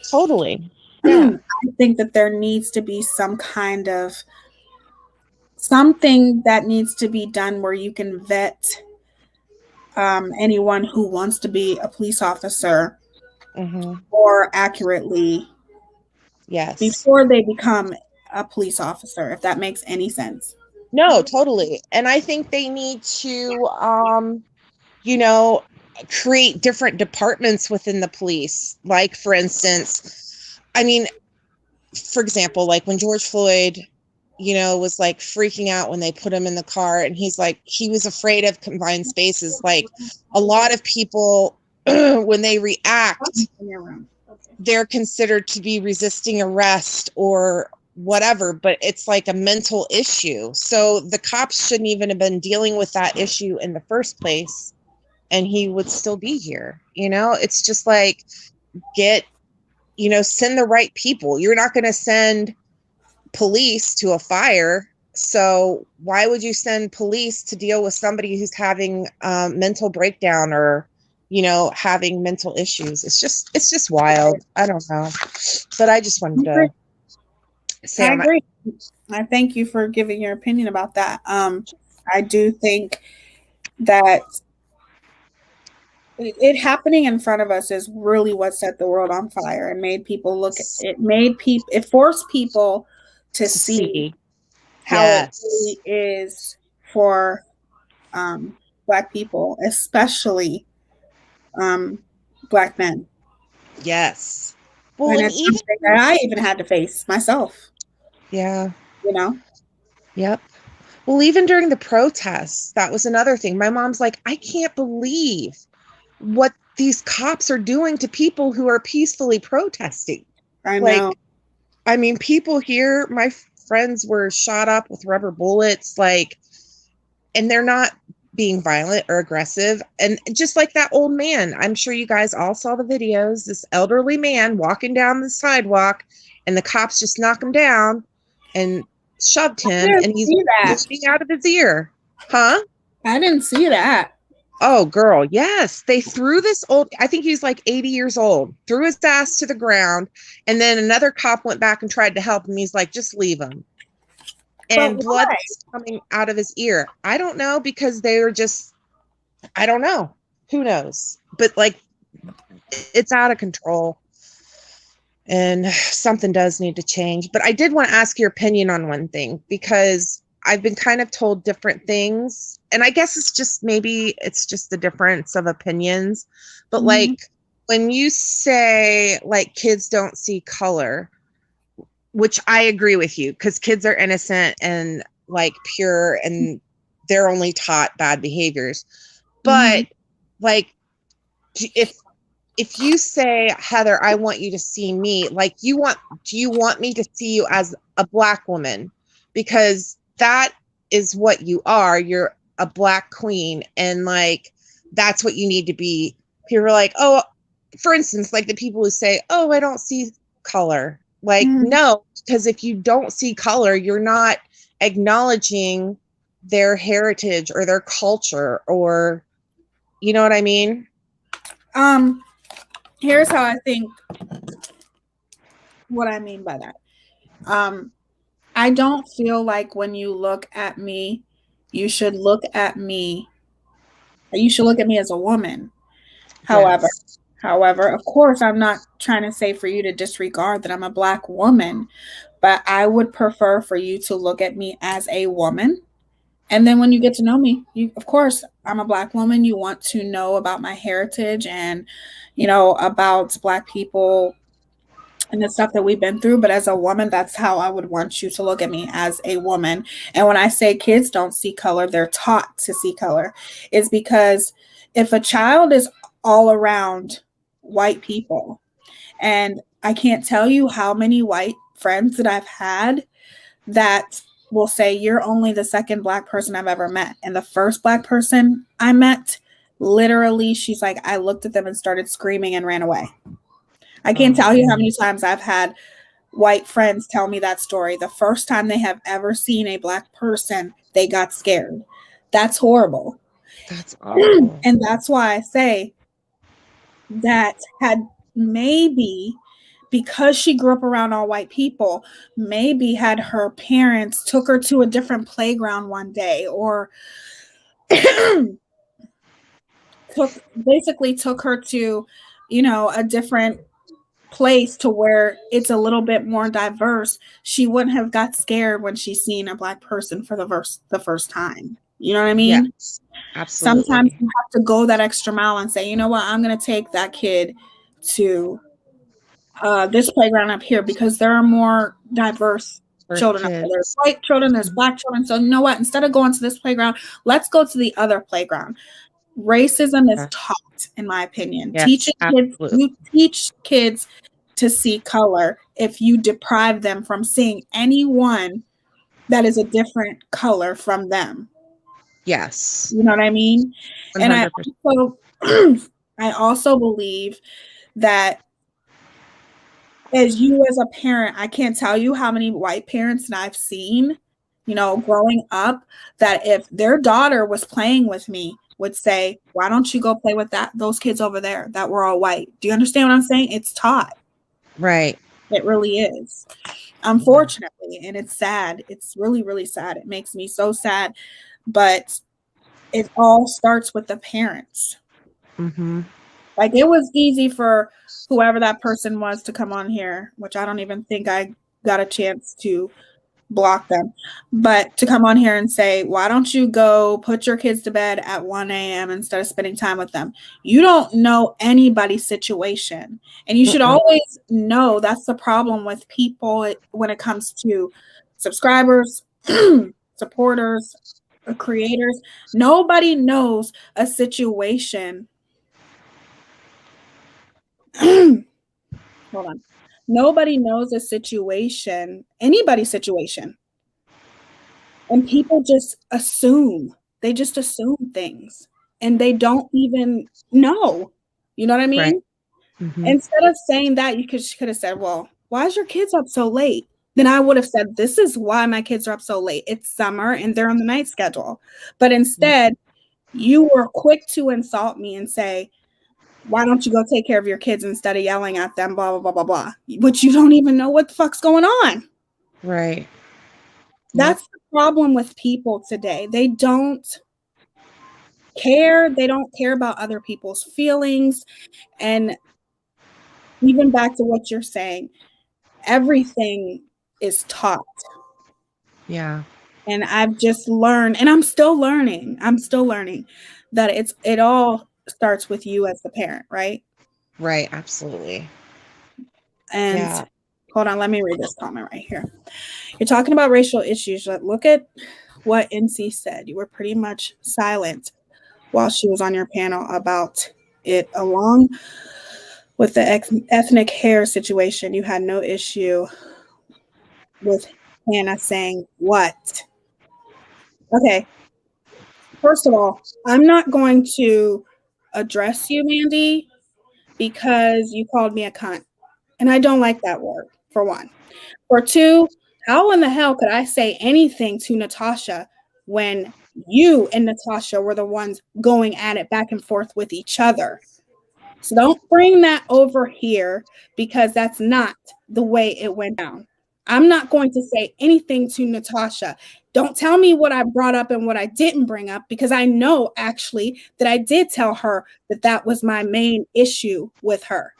totally, I yeah, I think that there needs to be some kind of something that needs to be done where you can vet anyone who wants to be a police officer Mm-hmm. more accurately Yes. before they become a police officer, if that makes any sense. No, totally. And I think they need to, you know, create different departments within the police. Like, for instance, I mean, for example, like when George Floyd, was like freaking out when they put him in the car, and he's like, he was afraid of confined spaces. Like, a lot of people, when they react, In your room. Okay. they're considered to be resisting arrest or whatever, but it's like a mental issue. So the cops shouldn't even have been dealing with that issue in the first place, and he would still be here. It's just like, send the right people. You're not going to send police to a fire. So why would you send police to deal with somebody who's having mental breakdown or, having mental issues? It's just wild. I don't know. But I just wanted to say I on my, agree. I thank you for giving your opinion about that. I do think that it happening in front of us is really what set the world on fire and made people look. It forced people to to see see. how it Yes. really is for Black people, especially Black men. Yes. Well, And and it's even, something that I even had to face myself, yeah. you know? Yep. Well, even during the protests, that was another thing. My mom's like, I can't believe what these cops are doing to people who are peacefully protesting. I know. Like, I mean, people here, my friends were shot up with rubber bullets, like, and they're not being violent or aggressive. And just like that old man, I'm sure you guys all saw the videos, this elderly man walking down the sidewalk, and the cops just knock him down and shoved I him, didn't and he's see that. bleeding out of his ear. Huh? I didn't see that. Oh, girl, yes. They threw this old, I think he was like 80 years old, threw his ass to the ground. And then another cop went back and tried to help him. He's like, just leave him. But And blood why? was coming out of his ear. I don't know, because they were just, I don't know. Who knows? But like, it's out of control. And something does need to change. But I did want to ask your opinion on one thing, because I've been kind of told different things. And I guess it's just the difference of opinions. But Mhm. like, when you say like kids don't see color, which I agree with you, because kids are innocent and like pure, and they're only taught bad behaviors. But Mhm. like, if you say, Heather, I want you to see me, like, do you want me to see you as a Black woman? Because that is what you are. You're a Black queen. And like, that's what you need to be. People are like, oh, for instance, like the people who say, oh, I don't see color. Like, Mhm. no, because if you don't see color, you're not acknowledging their heritage or their culture, or, you know what I mean? Um, Here's how I think what I mean by that. Um, I don't feel like when you look at me, you should look at me, you should look at me as a woman. However, Yes. of course, I'm not trying to say for you to disregard that I'm a Black woman, but I would prefer for you to look at me as a woman. And then when you get to know me, you, of course, I'm a Black woman. You want to know about my heritage and, about Black people and the stuff that we've been through. But as a woman, that's how I would want you to look at me, as a woman. And when I say kids don't see color, they're taught to see color, is because if a child is all around white people, and I can't tell you how many white friends that I've had that will say, you're only the second Black person I've ever met. And the first Black person I met, literally, she's like, I looked at them and started screaming and ran away. I can't tell you how many times I've had white friends tell me that story. The first time they have ever seen a Black person, they got scared. That's horrible. That's awful. And that's why I say that had maybe because she grew up around all white people, maybe had her parents took her to a different playground one day, or took her to, a different place to where it's a little bit more diverse, she wouldn't have got scared when she seen a Black person for the first time. You know what I mean? Yes, Sometimes absolutely. you have to go that extra mile and say, you know what, I'm going to take that kid to this playground up here because there are more diverse For children up there. There's kids. white children, there's Black children. So you know what? Instead of going to this playground, let's go to the other playground. Racism is Yes, taught, in my opinion. yes, absolutely. You teach kids to see color if you deprive them from seeing anyone that is a different color from them. Yes, You know what I mean? And 100%. also, I also believe that as you as a parent, I can't tell you how many white parents that I've seen, growing up, that if their daughter was playing with me, would say, "Why don't you go play with those kids over there that were all white?" Do you understand what I'm saying? It's taught. Right. It really is. Unfortunately, and it's sad. It's really, really sad. It makes me so sad. But it all starts with the parents. Mm-hmm. Like, it was easy for whoever that person was to come on here, which I don't even think I got a chance to block them, but to come on here and say, why don't you go put your kids to bed at 1 a.m. instead of spending time with them? You don't know anybody's situation. And you should Mm-mm. always know that's the problem with people when it comes to subscribers, supporters, creators. Nobody knows a situation. Hold on. Nobody knows a situation, anybody's situation. And people just assume. They just assume things and they don't even know. You know what I Right. mean? Mm-hmm. Instead of saying that, she could have said, well, why is your kids up so late? Then I would have said, this is why my kids are up so late. It's summer and they're on the night schedule. But Yep. instead, you were quick to insult me and say, why don't you go take care of your kids instead of yelling at them, blah, blah, blah, blah, blah. But you don't even know what the fuck's going on. Right. Yep. That's the problem with people today. They don't care. They don't care about other people's feelings. And even back to what you're saying, everything is taught. Yeah. And I've just learned, and I'm still learning that it all starts with you as the parent, right? Right. Absolutely. And Yeah. hold on, let me read this comment right here. You're talking about racial issues. Look at what NC said. You were pretty much silent while she was on your panel about it, along with the ethnic hair situation. You had no issue with Hannah saying what? Okay, first of all, I'm not going to address you, Mandy, because you called me a cunt. And I don't like that word, for one. For two, how in the hell could I say anything to Natasha when you and Natasha were the ones going at it back and forth with each other? So don't bring that over here because that's not the way it went down. I'm not going to say anything to Natasha. Don't tell me what I brought up and what I didn't bring up because I know actually that I did tell her that that was my main issue with her.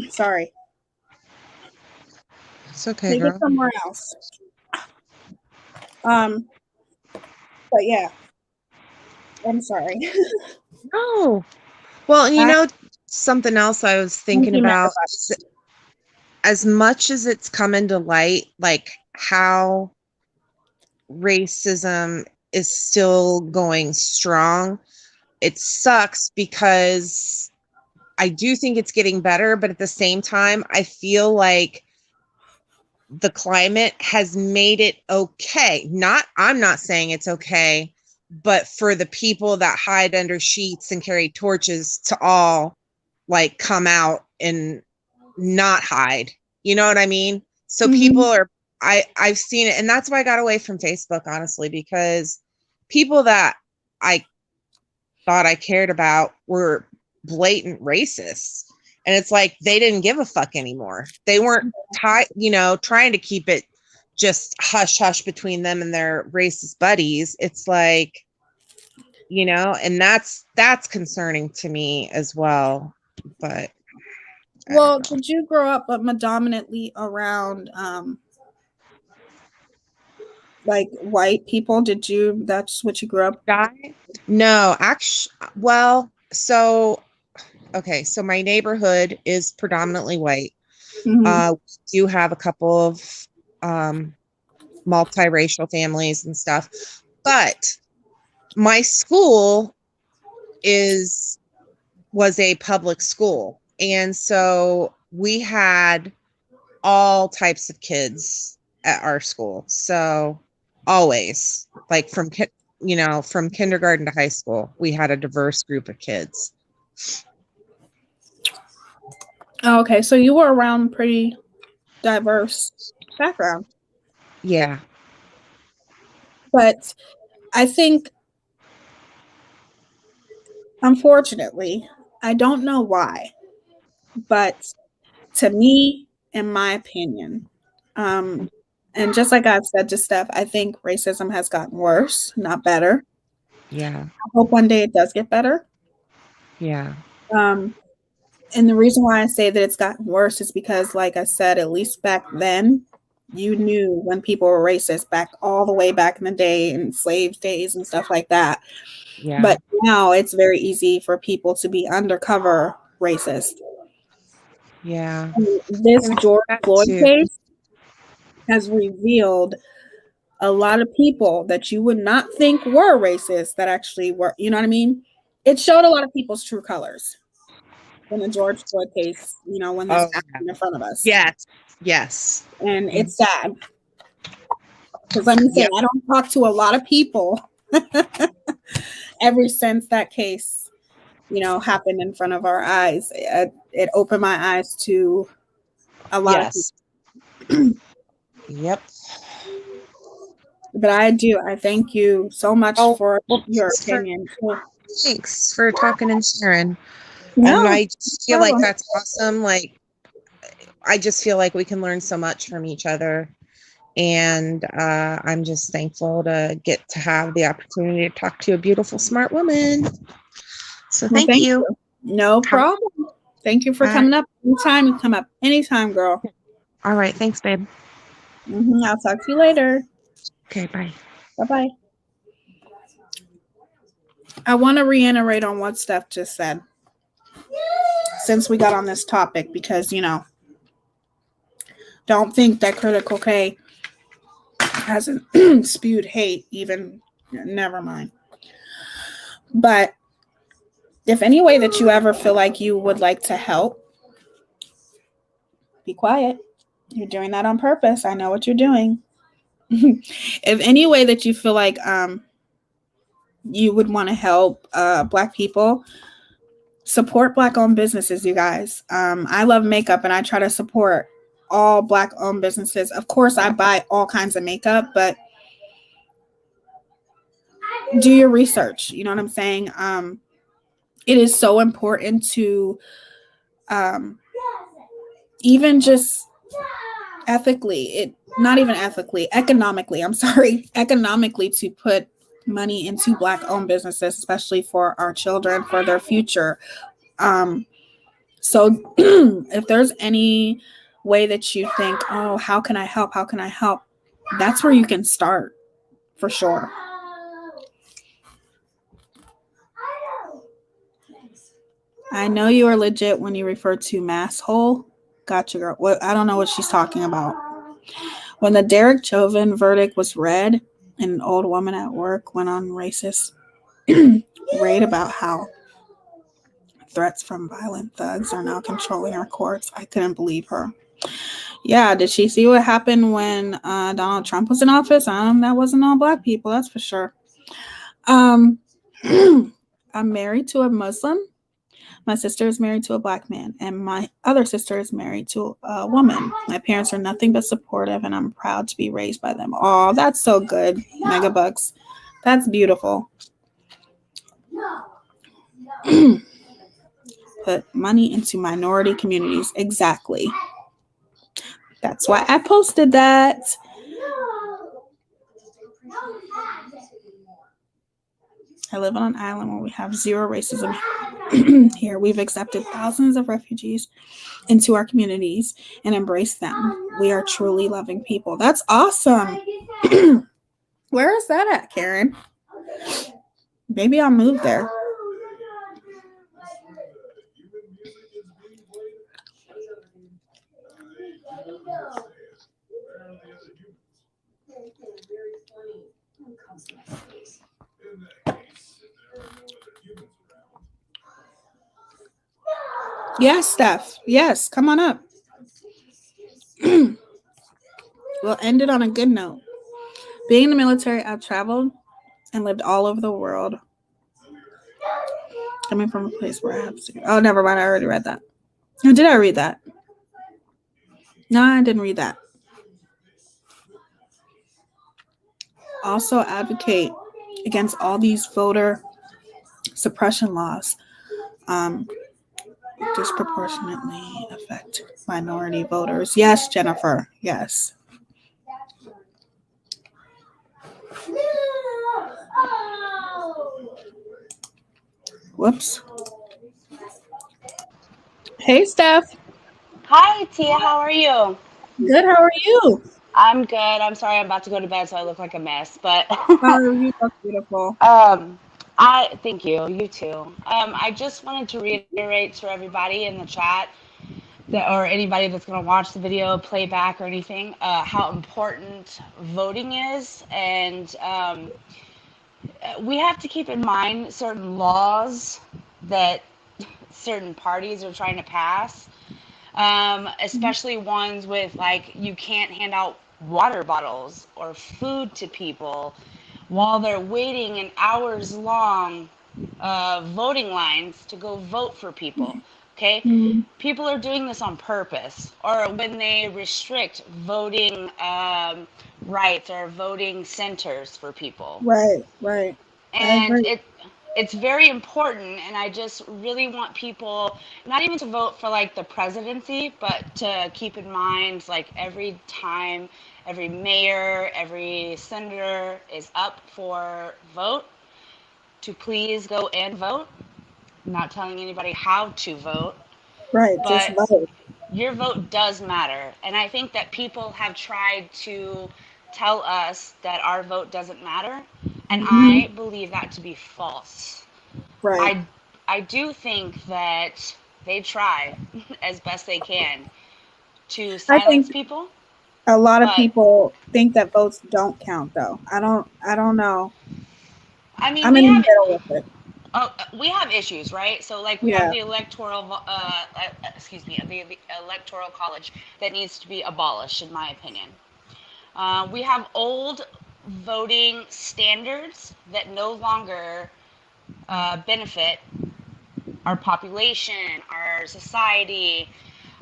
Sorry. It's okay, Take it girl. somewhere else. But yeah, I'm sorry. Oh. Well, I something else I was think thinking you about, manifest. as much as it's come into light, like how racism is still going strong, it sucks because I do think it's getting better, but at the same time, I feel like the climate has made it okay. I'm not saying it's okay, but for the people that hide under sheets and carry torches to all like come out and not hide. You know what I mean? So people Mhm. are I've seen it, and that's why I got away from Facebook, honestly, because people that I thought I cared about were blatant racists. And it's like they didn't give a fuck anymore. They weren't trying to keep it just hush hush between them and their racist buddies. It's like, and that's concerning to me as well. But well, did you grow up predominantly around like white people? That's what you grew up? No, actually, well, so okay, so my neighborhood is predominantly white. Mm-hmm. We do have a couple of multiracial families and stuff, but my school was a public school, and so we had all types of kids at our school. So always, like from kindergarten to high school, we had a diverse group of kids. Oh, okay, so you were around pretty diverse background. Yeah. But I think, unfortunately, I don't know why, but to me, in my opinion, and just like I've said to Steph, I think racism has gotten worse, not better. Yeah. I hope one day it does get better. Yeah. And the reason why I say that it's gotten worse is because, like I said, at least back then, you knew when people were racist back all the way back in the day in slave days and stuff like that. Yeah. But now it's very easy for people to be undercover racist. Yeah. And this George Floyd case has revealed a lot of people that you would not think were racist that actually were, you know what I mean? It showed a lot of people's true colors in the George Floyd case, when this happened in front of us. Yes. Yes. And it's sad. Because let me say, I don't talk to a lot of people ever since that case, happened in front of our eyes. It opened my eyes to a lot of people. Yep. But I thank you so much for your opinion. Thanks for talking and sharing. No, and I just feel like that's awesome. Like, I just feel like we can learn so much from each other. And I'm just thankful to get to have the opportunity to talk to a beautiful, smart woman. So thank you. No problem. Thank you for coming up anytime. You come up anytime, girl. All right. Thanks, babe. I'll talk to you later. Okay, bye. Bye-bye. I want to reiterate on what Steph just said since we got on this topic because, don't think that Critical K hasn't spewed hate even. Never mind. But if any way that you ever feel like you would like to help, be quiet. You're doing that on purpose. I know what you're doing. If any way that you feel like you would want to help Black people, support Black-owned businesses, you guys. I love makeup and I try to support all Black-owned businesses. Of course, I buy all kinds of makeup, but do your research. You know what I'm saying? It is so important to even just economically, to put money into Black-owned businesses, especially for our children, for their future. So if there's any way that you think, oh, how can I help? That's where you can start, for sure. I know you are legit when you refer to mass hole. Gotcha, girl. I don't know what she's talking about. When the Derek Chauvin verdict was read, an old woman at work went on racist raid about how threats from violent thugs are now controlling our courts. I couldn't believe her. Yeah, did she see what happened when Donald Trump was in office? That wasn't all Black people, that's for sure. I'm married to a Muslim. My sister is married to a Black man, and my other sister is married to a woman. My parents are nothing but supportive, and I'm proud to be raised by them. Oh, that's so good, Megabucks. That's beautiful. put money into minority communities. Exactly. That's why I posted that. I live on an island where we have zero racism. Here, we've accepted thousands of refugees into our communities and embraced them. We are truly loving people. That's awesome. Where is that at, Karen? Maybe I'll move there. Yes, Steph. Yes, come on up. We'll end it on a good note. Being in the military, I've traveled and lived all over the world. Coming from a place where I have to. Oh, never mind. I already read that. Or did I read that? No, I didn't read that. Also advocate against all these voter suppression laws disproportionately affect minority voters. Yes, Jennifer. Yes. Whoops. Hey, Steph. Hi, Tia. How are you? Good. How are you? I'm good. I'm sorry I'm about to go to bed, so I look like a mess. But Oh, you look beautiful. um, I thank you. You too. I just wanted to reiterate to everybody in the chat that, or anybody that's going to watch the video, playback, or anything, how important voting is, and we have to keep in mind certain laws that certain parties are trying to pass. Especially ones with like you can't hand out water bottles or food to people while they're waiting in hours long voting lines to go vote for people. Okay, Mm, people are doing this on purpose, or when they restrict voting rights or voting centers for people, right, right. I and agree. it's very important, and I just really want people not even to vote for like the presidency, but to keep in mind like every time every mayor, every senator is up for vote, to please go and vote. I'm not telling anybody how to vote, Right, just but vote. your vote does matter. And I think that people have tried to tell us that our vote doesn't matter, and Hmm. I believe that to be false. Right. I I do think that they try as best they can to I silence think people, a lot of but people think that votes don't count though. I don't know. I mean I'm in the middle with it. we have issues, right? So like we have Yeah. the excuse me, the electoral college that needs to be abolished, in my opinion. We have old voting standards that no longer benefit our population, our society.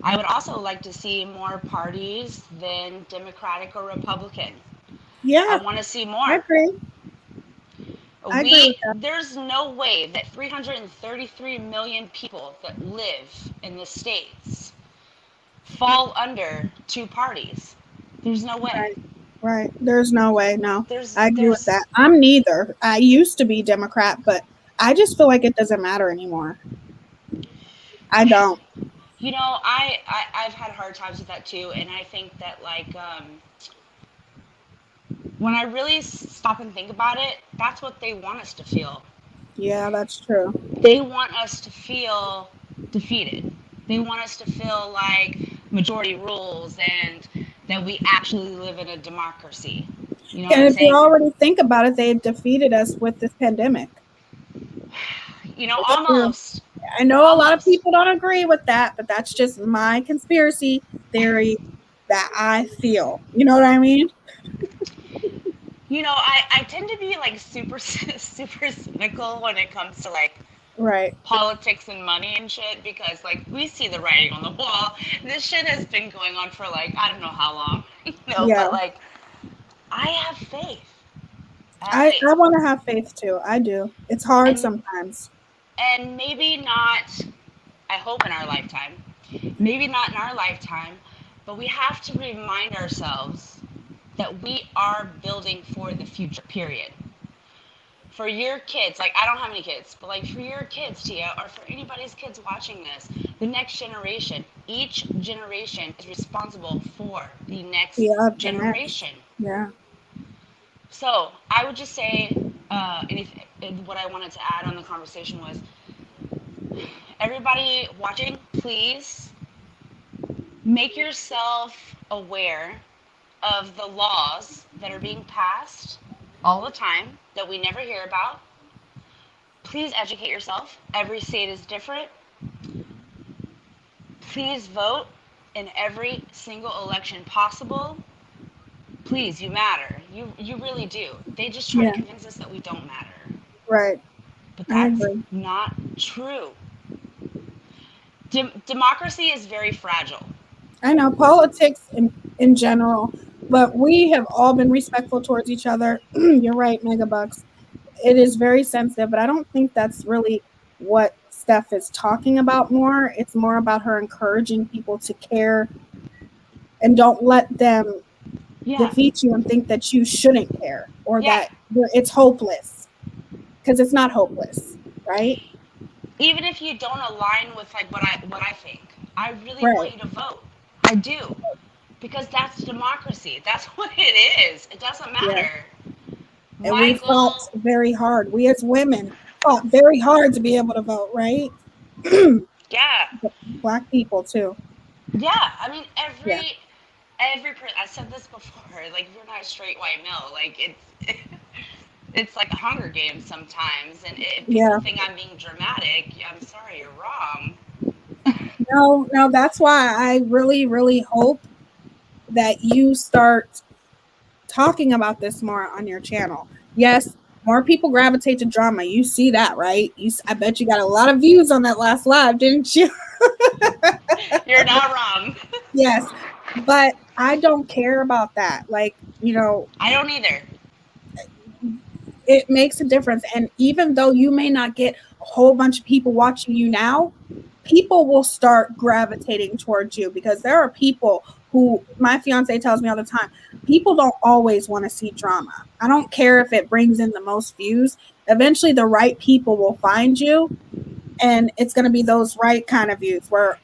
I would also like to see more parties than Democratic or Republican. I Yeah, want to see I more. agree. I agree with that. There's no way that 333 million people that live in the states fall under two parties. There's no way. Right. Right. There's no way. No. I agree with There's that. I'm neither. I used to be Democrat, but I just feel like it doesn't matter anymore. I don't. I've had hard times with that too, and I think that like when I really stop and think about it, that's what they want us to feel. Yeah, that's true. They want us to feel defeated. They want us to feel like majority rules and that we actually live in a democracy. You know what And I'm if you saying? already think about it, they defeated us with this pandemic. It's true. Almost, I know a lot of almost. people don't agree with that, but that's just my conspiracy theory that I feel. You know what I mean? I tend to be like super super cynical when it comes to like Right. politics and money and shit, because like we see the writing on the wall. This shit has been going on for like I don't know how long, Yeah. but like I have faith. I have I faith. want to have faith too. I do. It's hard And sometimes. maybe not I hope in our lifetime. Maybe not in our lifetime, but we have to remind ourselves that we are building for the future, period. For your kids, like I don't have any kids, but like for your kids, Tia, or for anybody's kids watching this, the next generation, each generation is responsible for the next Yeah, the next. generation. Yeah. So I would just say, what I wanted to add on the conversation was everybody watching, please make yourself aware of the laws that are being passed all the time that we never hear about. Please educate yourself. Every state is different. Please vote in every single election possible. Please, you matter. You really do. They just try to Yeah. convince us that we don't matter. Right. But I that's agree. not true. Democracy is very fragile. I know politics in general, but we have all been respectful towards each other. You're right, Megabucks. It is very sensitive, but I don't think that's really what Steph is talking about more. It's more about her encouraging people to care and don't let them Yeah. defeat you and think that you shouldn't care or Yeah. that it's hopeless because it's not hopeless, right? Even if you don't align with like what I think, I really want Right. you to vote. I do. Because that's democracy. That's what it is. It doesn't Yeah. matter. And My we fought goal, very hard. We as women fought very hard to be able to vote, right? yeah. Black people too. Yeah. I mean Yeah. I said this before, like you're not a straight white male. Like it's like a Hunger Games sometimes, and if people Yeah. think I'm being dramatic, I'm sorry, you're wrong. No, no, that's why I really, really hope that you start talking about this more on your channel. Yes, more people gravitate to drama. You see that, right? I bet you got a lot of views on that last live, didn't you? You're not wrong. Yes. But I don't care about that. Like, I don't either. it makes a difference. And even though you may not get a whole bunch of people watching you now, people will start gravitating towards you because there are people who my fiance tells me all the time, people don't always want to see drama. I don't care if it brings in the most views. Eventually, the right people will find you, and it's going to be those right kind of views where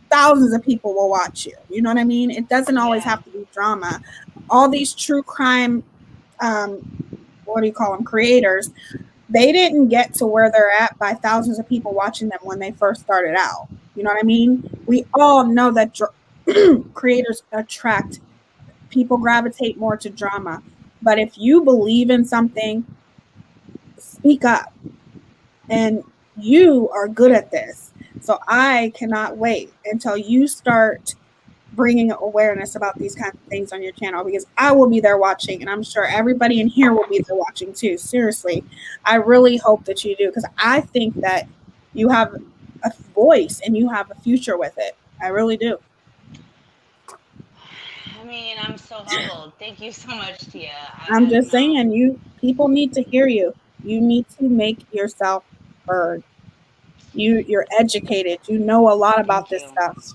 thousands of people will watch you. You know what I mean? It doesn't always Yeah. have to be drama. All these true crime, um, what do you call them, creators, they didn't get to where they're at by thousands of people watching them when they first started out. You know what I mean? We all know that creators attract people, gravitate more to drama. But if you believe in something, speak up. And you are good at this. So I cannot wait until you start bringing awareness about these kinds of things on your channel because I will be there watching, and I'm sure everybody in here will be there watching too. Seriously, I really hope that you do because I think that you have a voice and you have a future with it. I really do. I mean, I'm so humbled. Thank you so much, Tia. I I'm don't just know. saying, you people need to hear you. You need to make yourself heard. You're educated. You know a lot about Thank this you. stuff.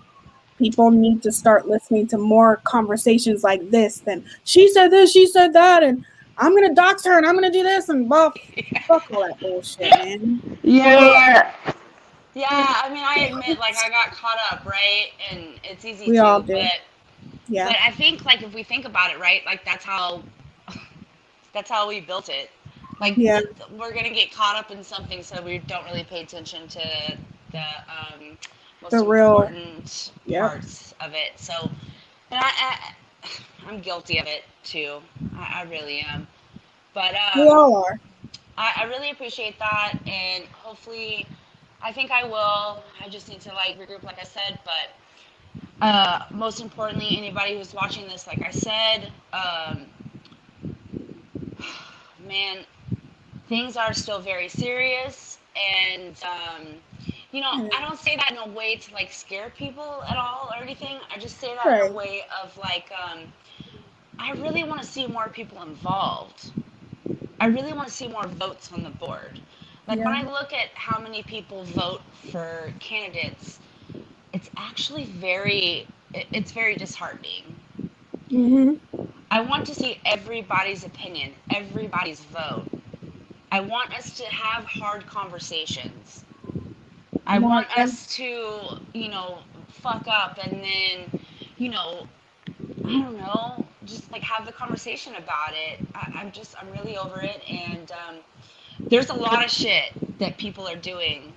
People need to start listening to more conversations like this than she said this, she said that, and I'm gonna dox her and I'm gonna do this and buff. Fuck all that bullshit, man. Yeah. Yeah, I mean, I admit, like, I got caught up, right? And it's easy We all to, do. Yeah. but I think, like, if we think about it, right, like, that's how we built it. Like, Yeah. we're gonna get caught up in something, so we don't really pay attention to the most The real. important Yep. parts of it. So, and I'm guilty of it too. I really am. But We all are. I really appreciate that, and hopefully, I think I will. I just need to like regroup, like I said. But most importantly, anybody who's watching this, like I said, man, things are still very serious, and I don't say that in a way to like scare people at all or anything. I just say that in a Right. way of like, I really want to see more people involved. I really want to see more votes on the board. Like when I look at how many people vote for candidates, it's actually it's very disheartening. Mm-hmm. I want to see everybody's opinion, everybody's vote. I want us to have hard conversations. I More. want us to, fuck up and then, you know, I don't know, just like have the conversation about it. I'm really over it. And there's a lot of shit that people are doing.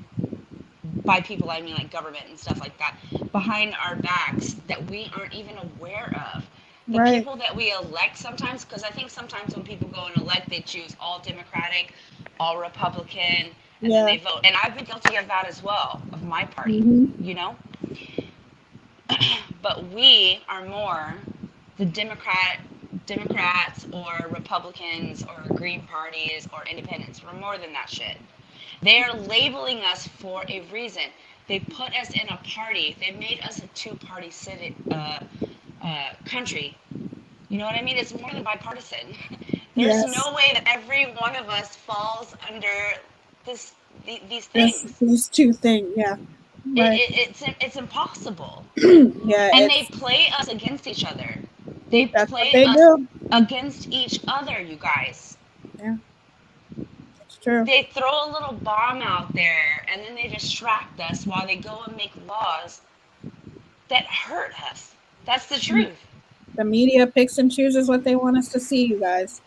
By people, I mean like government and stuff like that, behind our backs that we aren't even aware of. The Right. people that we elect sometimes, because I think sometimes when people go and elect, they choose all Democratic, all Republican, and then they vote. And I've been guilty of that as well, of my party, Mm-hmm. you know? But we are more the Democrats or Republicans or Green parties or independents. We're more than that shit. They are labeling us for a reason. They put us in a party. They made us a two-party country. You know what I mean? It's more than bipartisan. There's Yes. no way that every one of us falls under these things. These two things. Yeah. Right. It's impossible. Yeah. And they play us against each other. They That's what play they us do. against each other, you guys. Yeah. It's true. They throw a little bomb out there and then they distract us while they go and make laws that hurt us. That's the truth. The media picks and chooses what they want us to see, you guys.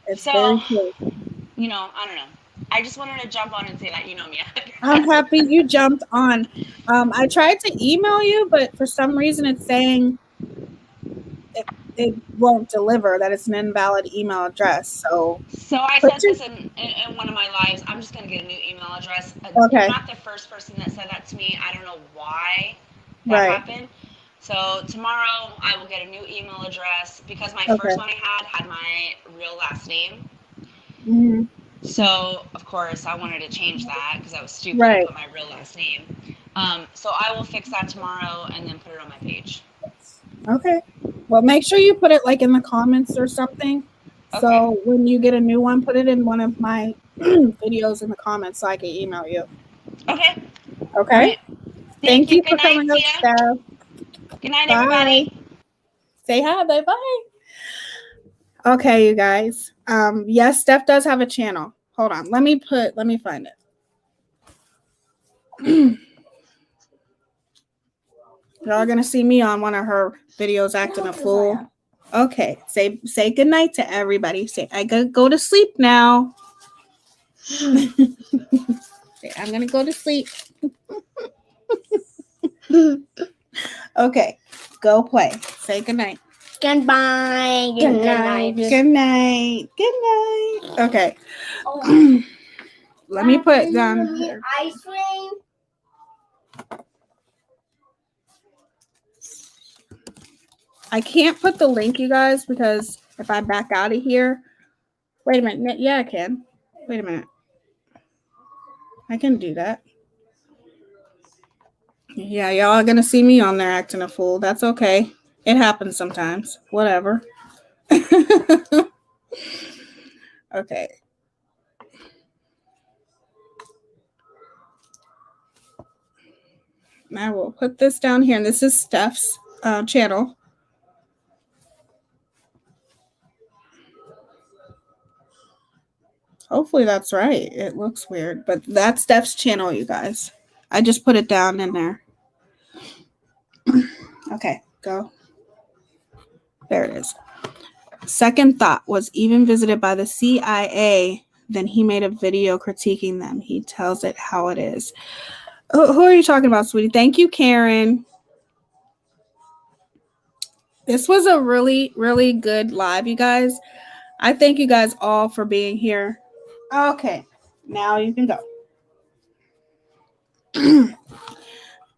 It's So, very true. I don't know. I just wanted to jump on and say that, you know me. I'm happy you jumped on. I tried to email you, but for some reason it's saying it won't deliver, that it's an invalid email address. So I said this in one of my lives. I'm just going to get a new email address. Okay. You're not the first person that said that to me. I don't know why that happened. So tomorrow I will get a new email address because my first one I had my real last name. Mm-hmm. So of course I wanted to change that because I was stupid to put my real last name. So I will fix that tomorrow and then put it on my page. Okay. Well, make sure you put it like in the comments or something. Okay. So when you get a new one, put it in one of my videos in the comments so I can email you. Okay. Okay. Right. Thank you for coming up, Steph. Good night, everybody. Say hi. Bye-bye. Okay, you guys. Yes, Steph does have a channel. Hold on. Let me find it. Y'all are gonna see me on one of her videos acting a fool. Okay, say good night to everybody. Say I go to sleep now. Say, I'm gonna go to sleep. Okay, go play. Say good night. Goodbye. Good night. Good night. Good night. Okay. Let me put down here. Ice cream. I can't put the link, you guys, because if I back out of here. Wait a minute. Yeah, I can. Wait a minute. I can do that. Yeah, y'all are going to see me on there acting a fool. That's okay. It happens sometimes. Whatever. Okay. I will put this down here. And this is Steph's channel. Hopefully that's right. It looks weird, but that's Steph's channel, you guys. I just put it down in there. Okay, go. There it is. Second Thought was even visited by the CIA. Then he made a video critiquing them. He tells it how it is. Who are you talking about, sweetie? Thank you, Karen. This was a really, really good live, you guys. I thank you guys all for being here. Okay, now you can go.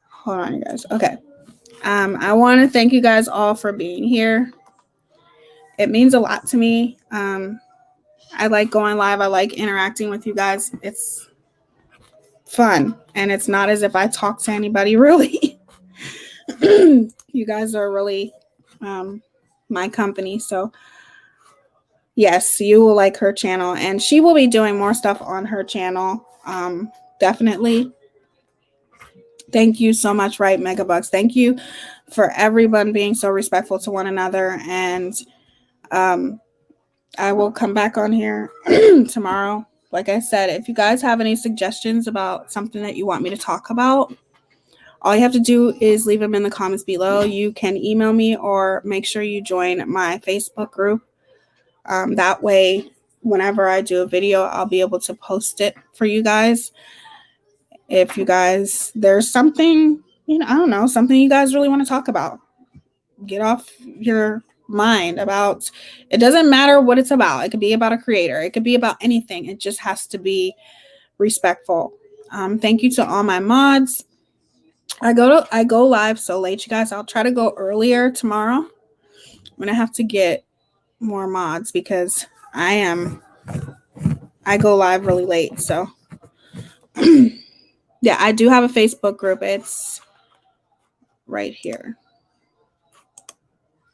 Hold on, you guys. Okay. I want to thank you guys all for being here. It means a lot to me. I like going live. I like interacting with you guys. It's fun. And it's not as if I talk to anybody, really. You guys are really my company. So yes, you will like her channel, and she will be doing more stuff on her channel. Definitely. Thank you so much, right, Megabucks. Thank you for everyone being so respectful to one another. And I will come back on here tomorrow. Like I said, if you guys have any suggestions about something that you want me to talk about, all you have to do is leave them in the comments below. You can email me or make sure you join my Facebook group. That way, whenever I do a video, I'll be able to post it for you guys. If you guys, there's something, I don't know, something you guys really want to talk about, get off your mind about, it doesn't matter what it's about. It could be about a creator. It could be about anything. It just has to be respectful. Thank you to all my mods. I go live so late, you guys. I'll try to go earlier tomorrow. I'm going to have to get more mods because I go live really late. So yeah, I do have a Facebook group. It's right here.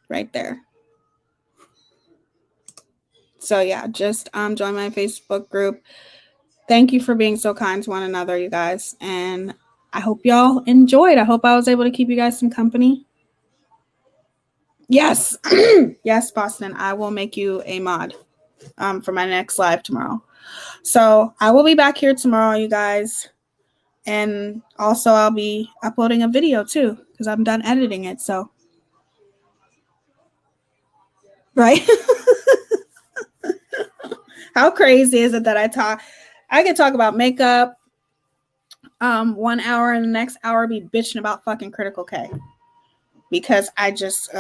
Right there. So yeah, just join my Facebook group. Thank you for being so kind to one another, you guys. And I hope y'all enjoyed. I hope I was able to keep you guys some company. Yes. Yes, Boston. I will make you a mod for my next live tomorrow. So I will be back here tomorrow, you guys. And also I'll be uploading a video too because I'm done editing it. So, right? How crazy is it that I can talk about makeup 1 hour and the next hour be bitching about fucking Critical K because I just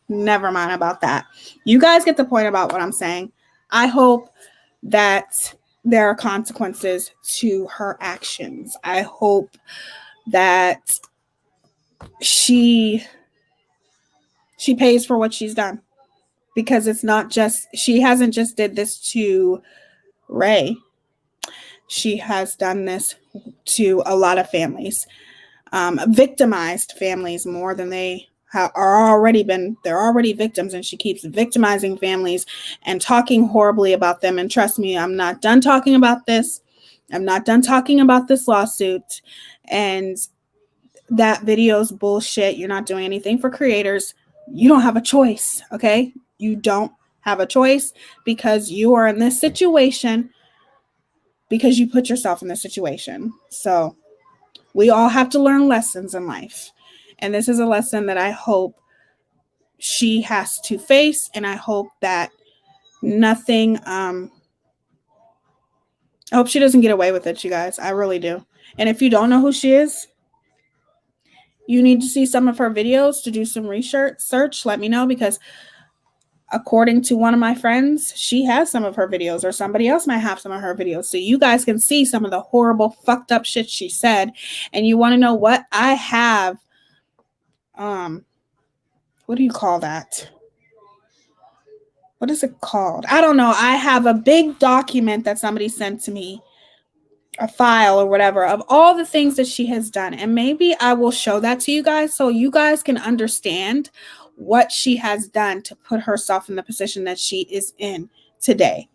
never mind about that. You guys get the point about what I'm saying. I hope that there are consequences to her actions. I hope that she pays for what she's done, because it's not just, she hasn't just did this to Ray. She has done this to a lot of families, victimized families more than they are already been. They're already victims, and she keeps victimizing families and talking horribly about them. And trust me, I'm not done talking about this. I'm not done talking about this lawsuit. And that video's bullshit. You're not doing anything for creators. You don't have a choice, okay? You don't have a choice because you are in this situation because you put yourself in this situation. So we all have to learn lessons in life. And this is a lesson that I hope she has to face. And I hope that nothing, I hope she doesn't get away with it, you guys. I really do. And if you don't know who she is, you need to see some of her videos to do some research. Let me know, because according to one of my friends, she has some of her videos, or somebody else might have some of her videos. So you guys can see some of the horrible, fucked up shit she said. And you want to know what? I have, what do you call that? What is it called? I don't know. I have a big document that somebody sent to me, a file or whatever, of all the things that she has done. And maybe I will show that to you guys so you guys can understand what she has done to put herself in the position that she is in today.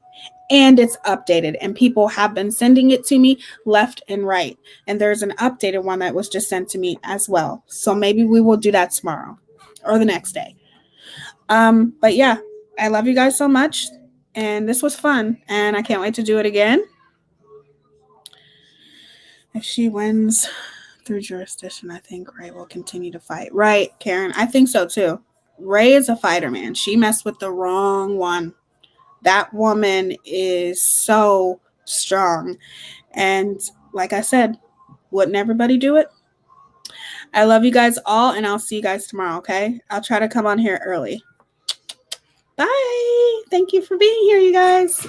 And it's updated, and people have been sending it to me left and right. And there's an updated one that was just sent to me as well. So maybe we will do that tomorrow or the next day. But yeah, I love you guys so much. And this was fun. And I can't wait to do it again. If she wins through jurisdiction, I think Ray will continue to fight. Right, Karen? I think so too. Ray is a fighter, man. She messed with the wrong one. That woman is so strong. And like I said, wouldn't everybody do it? I love you guys all, and I'll see you guys tomorrow, okay? I'll try to come on here early. Bye. Thank you for being here, you guys.